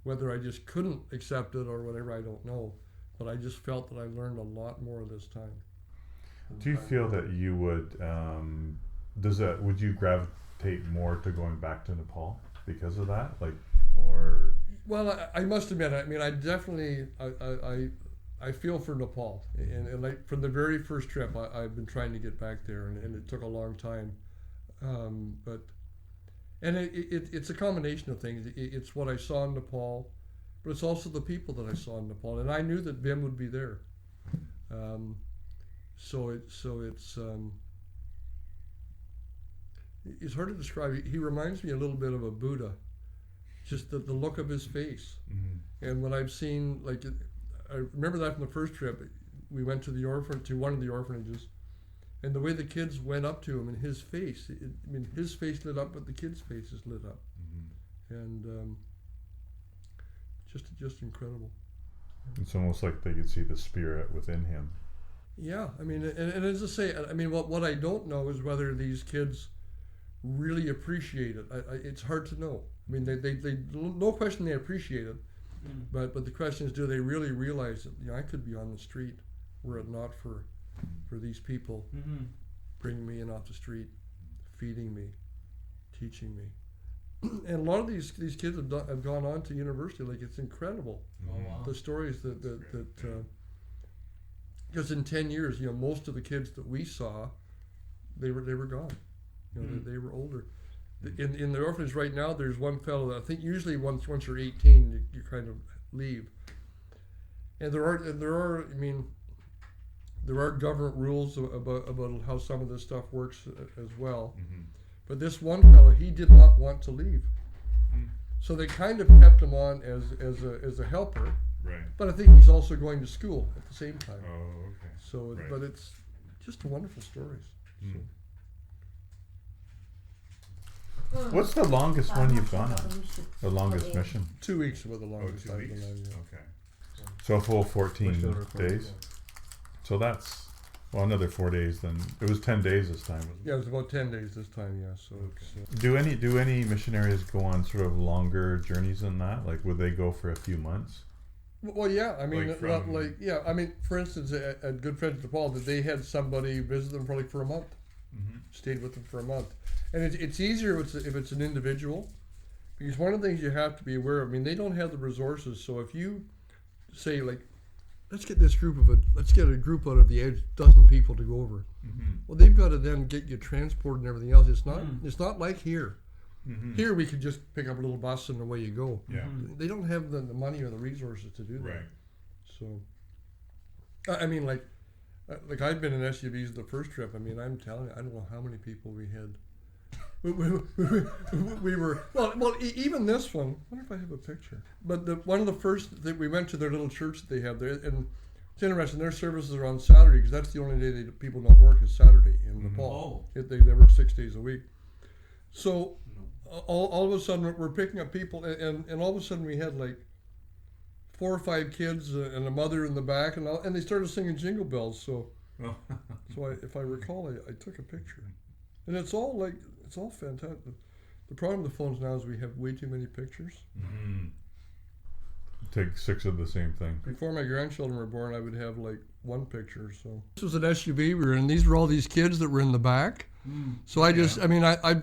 Whether I just couldn't accept it or whatever, I don't know. But I just felt that I learned a lot more this time. Do you feel that you would, would you gravitate more to going back to Nepal because of that? Well, I must admit, I mean, I definitely, I feel for Nepal. And like from the very first trip, I've been trying to get back there, and it took a long time. It's a combination of things. It's what I saw in Nepal, but it's also the people that I saw in Nepal. And I knew that Vim would be there. It's hard to describe. He reminds me a little bit of a Buddha, just the look of his face. And when I've seen, I remember that from the first trip, we went to one of the orphanages, and the way the kids went up to him and his face, his face lit up, but the kids' faces lit up. And just incredible. It's almost like they could see the spirit within him. Yeah, I mean, and as I say, I mean, what I don't know is whether these kids really appreciate it. It's hard to know. I mean, they no question they appreciate it, but the question is, do they really realize that I could be on the street were it not for these people bringing me in off the street, feeding me, teaching me. And a lot of these kids have gone on to university. Like, it's incredible. Oh, wow. The stories that because in 10 years, most of the kids that we saw, they were gone. They were older. In the orphanage right now, there's one fellow that I think usually once you're 18, you kind of leave. And there are government rules about how some of this stuff works as well. But this one fellow, he did not want to leave. So they kind of kept him on as a helper. Right. But I think he's also going to school at the same time. Oh, okay. So, but it's just wonderful stories. What's the longest one you've gone on? The longest mission? 2 weeks was the longest. 2 weeks. I've been on, yeah. Okay. So a full 14 days. So that's another 4 days. Then it was 10 days this time. Wasn't it? Yeah, it was about 10 days this time. Yeah. So. Do any missionaries go on sort of longer journeys than that? Like, would they go for a few months? Well, yeah. I mean, I mean, for instance, at Good Friends of Nepal, that they had somebody visit them for a month, stayed with them for a month, and it's easier if it's an individual, because one of the things you have to be aware of. I mean, they don't have the resources. So if you say, like, let's get a group out of the edge, dozen people to go over. Well, they've got to then get you transported and everything else. It's not like here. Here we could just pick up a little bus and away you go. Yeah. They don't have the money or the resources to do that. Right. So, I mean, like I'd been in SUVs the first trip. I mean, I'm telling you, I don't know how many people we had. We were even this one. I wonder if I have a picture. But one of the first that we went to their little church that they have there, and it's interesting. Their services are on Saturday because that's the only day people don't work is Saturday in Nepal. They work 6 days a week. So all of a sudden we're picking up people, and all of a sudden we had like 4 or 5 kids and a mother in the back, and they started singing Jingle Bells. So if I recall, I took a picture, and it's all fantastic. The problem with the phones now is we have way too many pictures. Mm-hmm. Take 6 of the same thing. Before my grandchildren were born, I would have like 1 picture. So this was an SUV we were in. These were all these kids that were in the back. So I just, I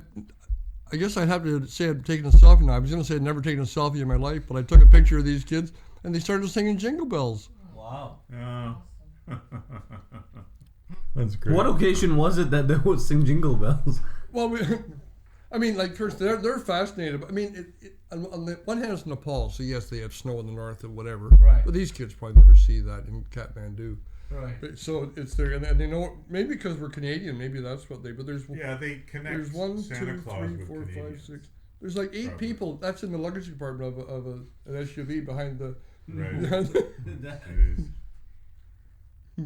guess I'd have to say I'd taken a selfie now. I was going to say I'd never taken a selfie in my life, but I took a picture of these kids, and they started singing Jingle Bells. Wow. Yeah. That's great. What occasion was it that they would sing Jingle Bells? Well, like, first, they're fascinated. I mean, on the one hand, it's Nepal, so yes, they have snow in the north and whatever. Right. But these kids probably never see that in Kathmandu. Right. But, so it's there, and they know, maybe because we're Canadian, maybe that's what they, but there's... Yeah, they connect There's 1, Santa 2, Claus 3, with 4, Canadians. 5, 6. There's like 8 Probably. people. That's in the luggage compartment of an SUV behind the... Right. behind the It is.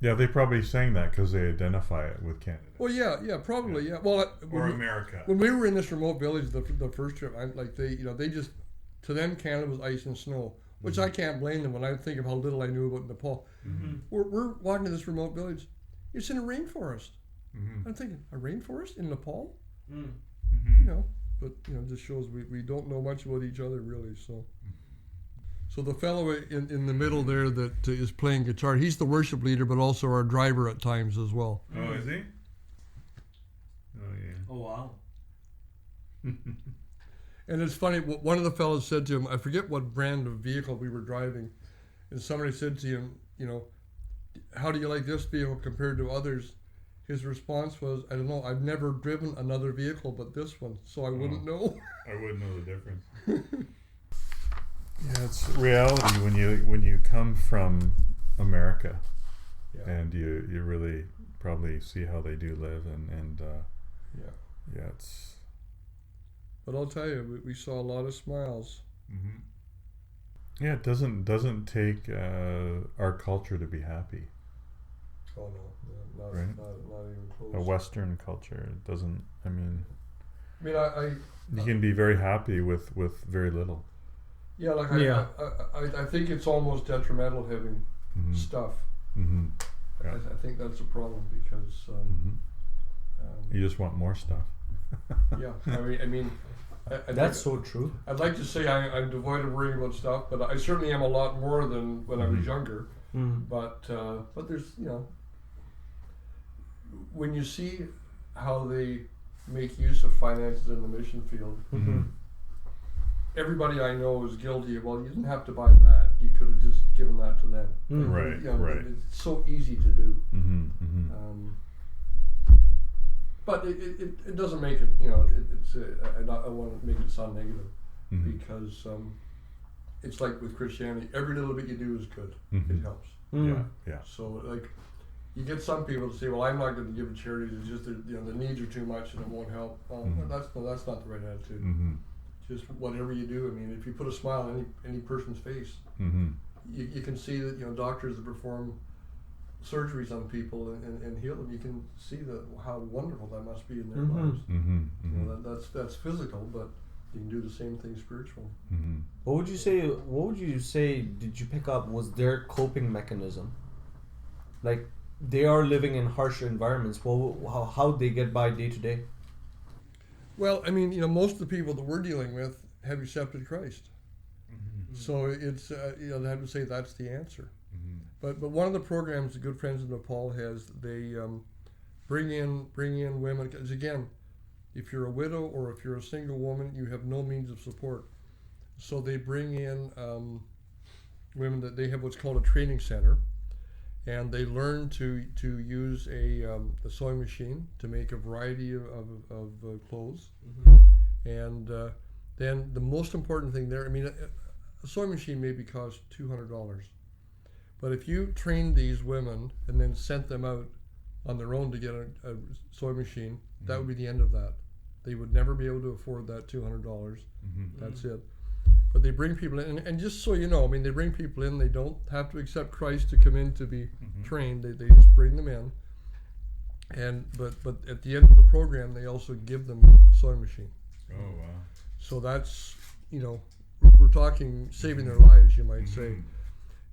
Yeah, they probably sang that because they identify it with Canada. well, yeah, probably, yeah. Well, Or America. when we were in this remote village, the first trip, they just, to them, Canada was ice and snow, which I can't blame them when I think of how little I knew about Nepal. Mm-hmm. We're walking to this remote village. It's in a rainforest. Mm-hmm. I'm thinking, a rainforest in Nepal? Mm-hmm. But it just shows we don't know much about each other really. So the fellow in the middle there that is playing guitar, he's the worship leader, but also our driver at times as well. Oh, is he? Oh, yeah. Oh, wow. And it's funny, one of the fellows said to him, I forget what brand of vehicle we were driving, and somebody said to him, how do you like this vehicle compared to others? His response was, I don't know, I've never driven another vehicle but this one, so I wouldn't know. I wouldn't know the difference. Yeah, it's reality when you come from America, Yeah. and you really probably see how they do live, and it's. But I'll tell you, we saw a lot of smiles. Mm-hmm. Yeah, it doesn't take our culture to be happy. Oh no, not Right. even close. A Western culture doesn't. I mean, I you can be very happy with very little. yeah, like Yeah. I think it's almost detrimental having Mm-hmm. stuff. Mm-hmm. Yeah. I think that's a problem because You just want more stuff. yeah, I mean, That's so true. I'd like to say I'm devoid of worrying about stuff, but I certainly am a lot more than when I was younger. But there's when you see how they make use of finances in the mission field. Everybody I know is guilty of, well, you didn't have to buy that. You could have just given that to them. Right, right. It's so easy to do. Mm-hmm. Mm-hmm. But it doesn't make it, I want to make it sound negative because it's like with Christianity, every little bit you do is good. It helps. Yeah. So, like, you get some people to say, well, I'm not going to give to charities, it's just that, the needs are too much and it won't help. Well, that's not the right attitude. Mm-hmm. Just whatever you do, I mean, if you put a smile on any person's face, you can see that, doctors that perform surgeries on people and heal them, you can see how wonderful that must be in their lives. That's physical, but you can do the same thing spiritual. What would you say did you pick up was their coping mechanism? Like, they are living in harsher environments. Well, how they get by day to day? Well, I mean, most of the people that we're dealing with have accepted Christ. So it's, I have to say that's the answer. But one of the programs the Good Friends of Nepal has, they bring in women, because again, if you're a widow or if you're a single woman, you have no means of support. So they bring in women that they have what's called a training center, and they learn to use a sewing machine to make a variety of clothes. And then the most important thing there, I mean, a sewing machine maybe costs $200. But if you trained these women and then sent them out on their own to get a sewing machine, that would be the end of that. They would never be able to afford that $200. That's it. But they bring people in, and just so you know, I mean, they bring people in. They don't have to accept Christ to come in to be trained. They just bring them in. And but at the end of the program, they also give them a sewing machine. Oh, wow. So that's, we're talking saving their lives, you might say.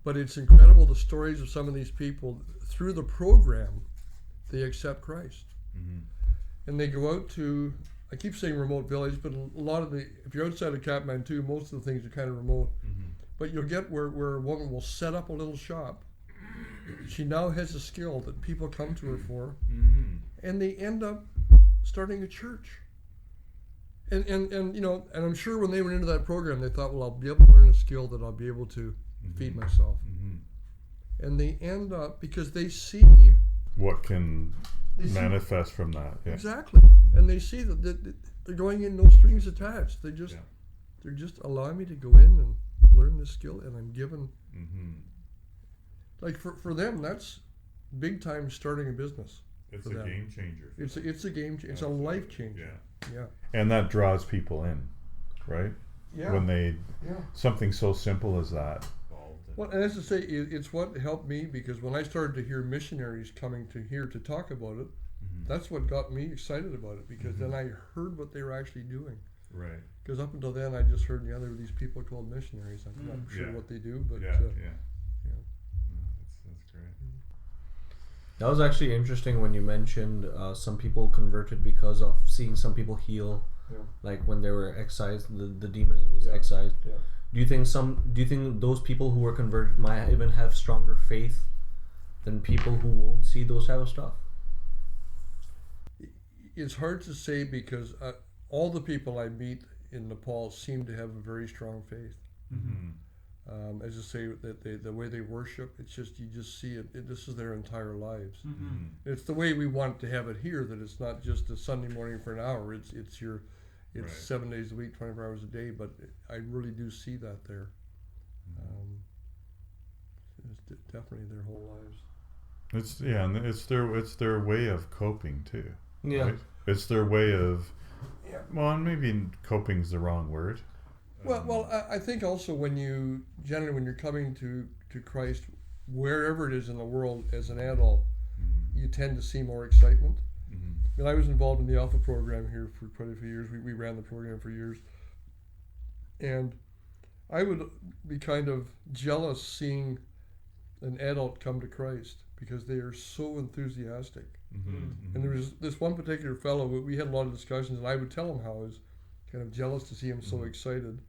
But it's incredible, the stories of some of these people. Through the program, they accept Christ. And they go out to I keep saying remote village, but a lot of if you're outside of Kathmandu, most of the things are kind of remote. But you'll get where a woman will set up a little shop. She now has a skill that people come to her for, and they end up starting a church. And I'm sure when they went into that program, they thought, well, I'll be able to learn a skill that I'll be able to feed myself. And they end up, because they see what can manifest from that. Yeah. Exactly. And they see that they're going in no strings attached. They're just allowing me to go in and learn this skill, and I'm given. Like for them, that's big time starting a business. It's a game changer. It's a game changer. It's a life changer. Yeah. And that draws people in, right? Yeah. When they something so simple as that. Well, and as I say, it's what helped me, because when I started to hear missionaries coming to here to talk about it, that's what got me excited about it, because then I heard what they were actually doing. Right. Because up until then, I just heard there were these people called missionaries. I'm not sure what they do, but That's great. That was actually interesting when you mentioned some people converted because of seeing some people heal, like when they were excised, the demon was excised. Yeah. Do you think those people who were converted might even have stronger faith than people who won't see those type of stuff? It's hard to say, because all the people I meet in Nepal seem to have a very strong faith. As I say, that the way they worship, it's just, you just see it. This is their entire lives. It's the way we want to have it here, that it's not just a Sunday morning for an hour. It's 7 days a week, 24 hours a day. But I really do see that there. It's definitely their whole lives. And it's their way of coping too. Yeah. Right? It's their way of. Well, maybe coping's the wrong word. Well, I think also when you're coming to Christ, wherever it is in the world as an adult, you tend to see more excitement. I mean, I was involved in the Alpha program here for quite a few years. We ran the program for years. And I would be kind of jealous seeing an adult come to Christ, because they are so enthusiastic. And there was this one particular fellow, we had a lot of discussions, and I would tell him how I was kind of jealous to see him so excited.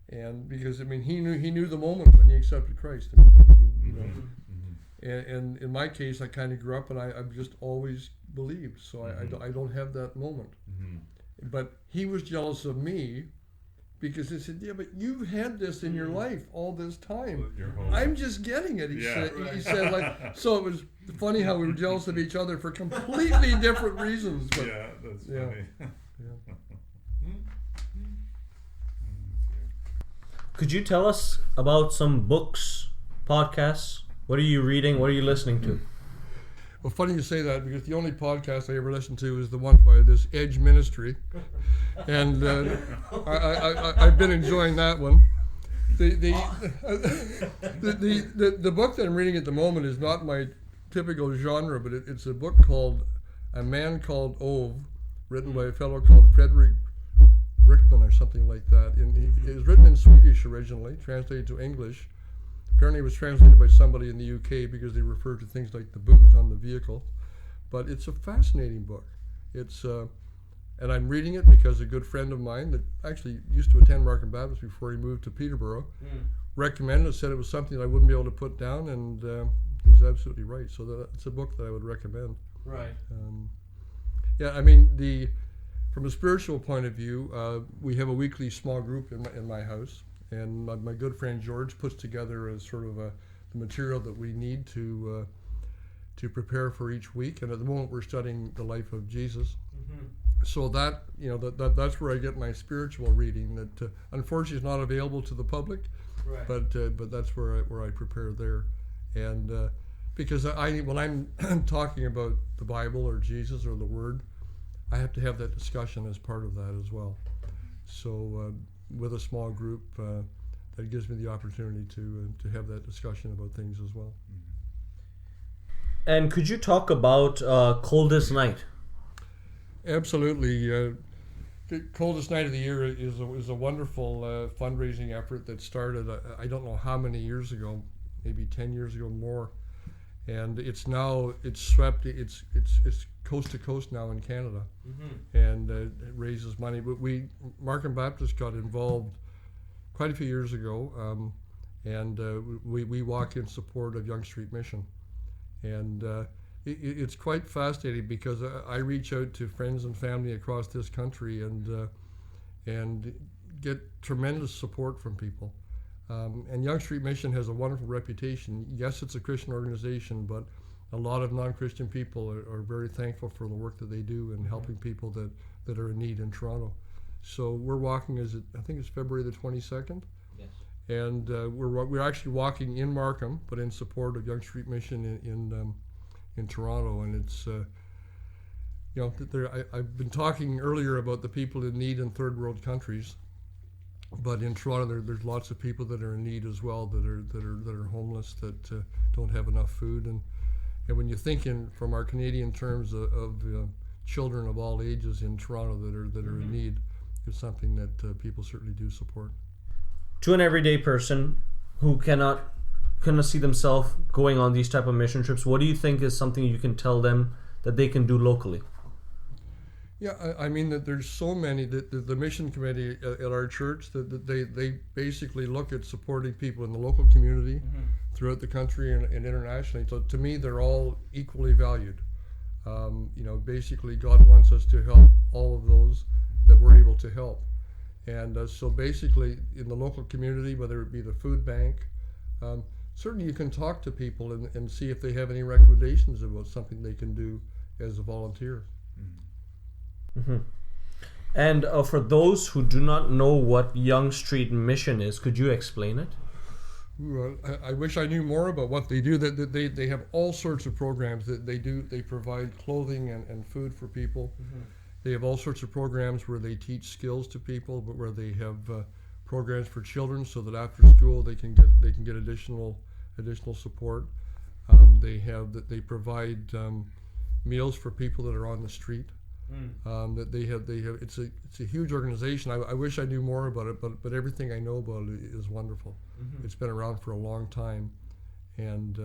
And because, I mean, he knew the moment when he accepted Christ. I mean, and in my case, I kind of grew up and I've just always believed, so I don't have that moment. But he was jealous of me, because he said, but you've had this in your life all this time. I'm just getting it. He said, like, so it was funny how we were jealous of each other for completely different reasons. But, that's funny. Could you tell us about some books, podcasts? What are you reading? What are you listening to? Well, funny you say that, because the only podcast I ever listened to is the one by this Edge Ministry, and I've been enjoying that one. The book that I'm reading at the moment is not my typical genre, but it's a book called A Man Called Ove, written by a fellow called Fredrik Backman or something like that. And it was written in Swedish originally, translated to English. Apparently it was translated by somebody in the UK, because they refer to things like the boot on the vehicle. But it's a fascinating book. It's and I'm reading it because a good friend of mine that actually used to attend Markham Baptist before he moved to Peterborough recommended it, said it was something I wouldn't be able to put down, and he's absolutely right. So it's a book that I would recommend. Right. I mean, from a spiritual point of view, we have a weekly small group in my house. And my good friend George puts together a sort of the material that we need to prepare for each week. And at the moment, we're studying the life of Jesus. So that's where I get my spiritual reading. That unfortunately is not available to the public, but that's where I prepare there. And because when I'm talking about the Bible or Jesus or the Word, I have to have that discussion as part of that as well. So. With a small group, that gives me the opportunity to have that discussion about things as well. And could you talk about Coldest Night? Absolutely. The Coldest Night of the Year is a wonderful fundraising effort that started, I don't know how many years ago, maybe 10 years ago more. And it's coast to coast now in Canada, and it raises money. But Markham Baptist got involved quite a few years ago, and we walk in support of Yonge Street Mission, and it's quite fascinating because I reach out to friends and family across this country and get tremendous support from people. And Yonge Street Mission has a wonderful reputation. Yes, it's a Christian organization, but a lot of non-Christian people are very thankful for the work that they do in helping people that are in need in Toronto. So we're walking, I think it's February the 22nd. Yes. And we're actually walking in Markham, but in support of Yonge Street Mission in Toronto. And it's, I've been talking earlier about the people in need in third world countries. But in Toronto, there's lots of people that are in need as well, that are homeless, that don't have enough food, and when you think from our Canadian terms of children of all ages in Toronto that are in need, it's something that people certainly do support. To an everyday person who cannot see themselves going on these type of mission trips, what do you think is something you can tell them that they can do locally? Yeah, I mean that there's so many that the mission committee at our church that they basically look at supporting people in the local community throughout the country and internationally. So to me, they're all equally valued. Basically God wants us to help all of those that we're able to help. And so basically in the local community, whether it be the food bank, certainly you can talk to people and see if they have any recommendations about something they can do as a volunteer. Mm-hmm. And for those who do not know what Yonge Street Mission is, could you explain it? Well, I wish I knew more about what they do. They have all sorts of programs that they do. They provide clothing and food for people. They have all sorts of programs where they teach skills to people, but where they have programs for children so that after school they can get additional support. They provide meals for people that are on the street. That they have it's a huge organization. I wish I knew more about it, but everything I know about it is wonderful. It's been around for a long time, and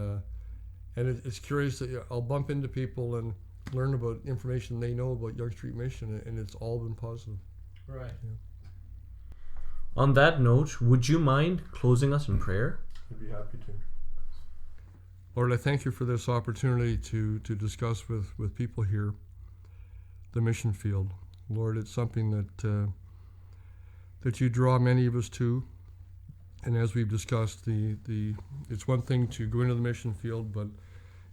it's curious that I'll bump into people and learn about information they know about Yonge Street Mission, and it's all been positive. Right. Yeah. On that note, would you mind closing us in prayer? I'd be happy to. Lord, I thank you for this opportunity to discuss with people here the mission field. Lord, it's something that you draw many of us to, and as we've discussed, it's one thing to go into the mission field, but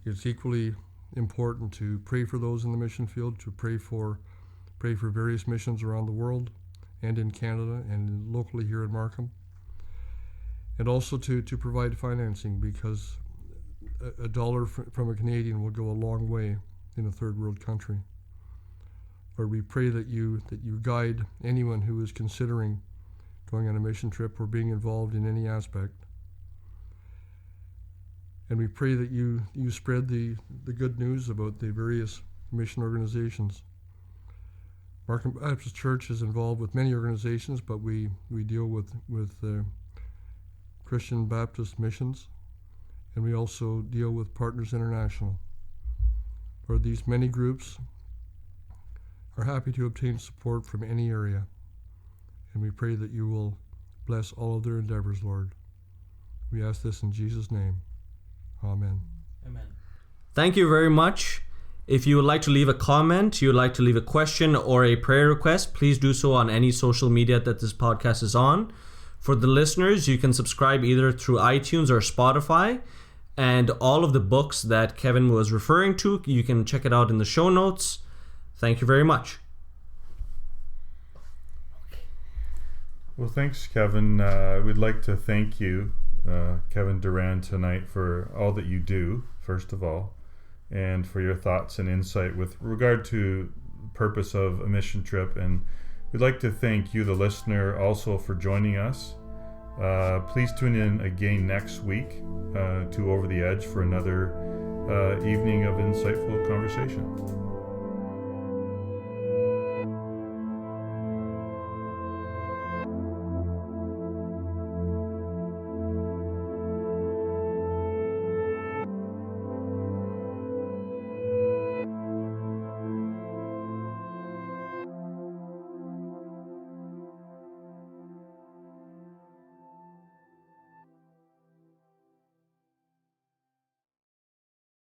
it's equally important to pray for those in the mission field, to pray for various missions around the world and in Canada and locally here in Markham, and also to provide financing, because a dollar from a Canadian will go a long way in a third world country. Lord, we pray that you guide anyone who is considering going on a mission trip or being involved in any aspect. And we pray that you spread the good news about the various mission organizations. Markham Baptist Church is involved with many organizations, but we deal with Christian Baptist missions, and we also deal with Partners International. Lord, these many groups are happy to obtain support from any area, and we pray that you will bless all of their endeavors, Lord. We ask this in Jesus' name. Amen. Amen. Thank you very much. If you would like to leave a comment, you would like to leave a question or a prayer request, please do so on any social media that this podcast is on. For the listeners, you can subscribe either through iTunes or Spotify, and all of the books that Kevin was referring to, you can check it out in the show notes. Thank you very much. Well, thanks, Kevin. We'd like to thank you, Kevin Duran, tonight for all that you do, first of all, and for your thoughts and insight with regard to the purpose of a mission trip. And we'd like to thank you, the listener, also for joining us. Please tune in again next week to Over the Edge for another evening of insightful conversation.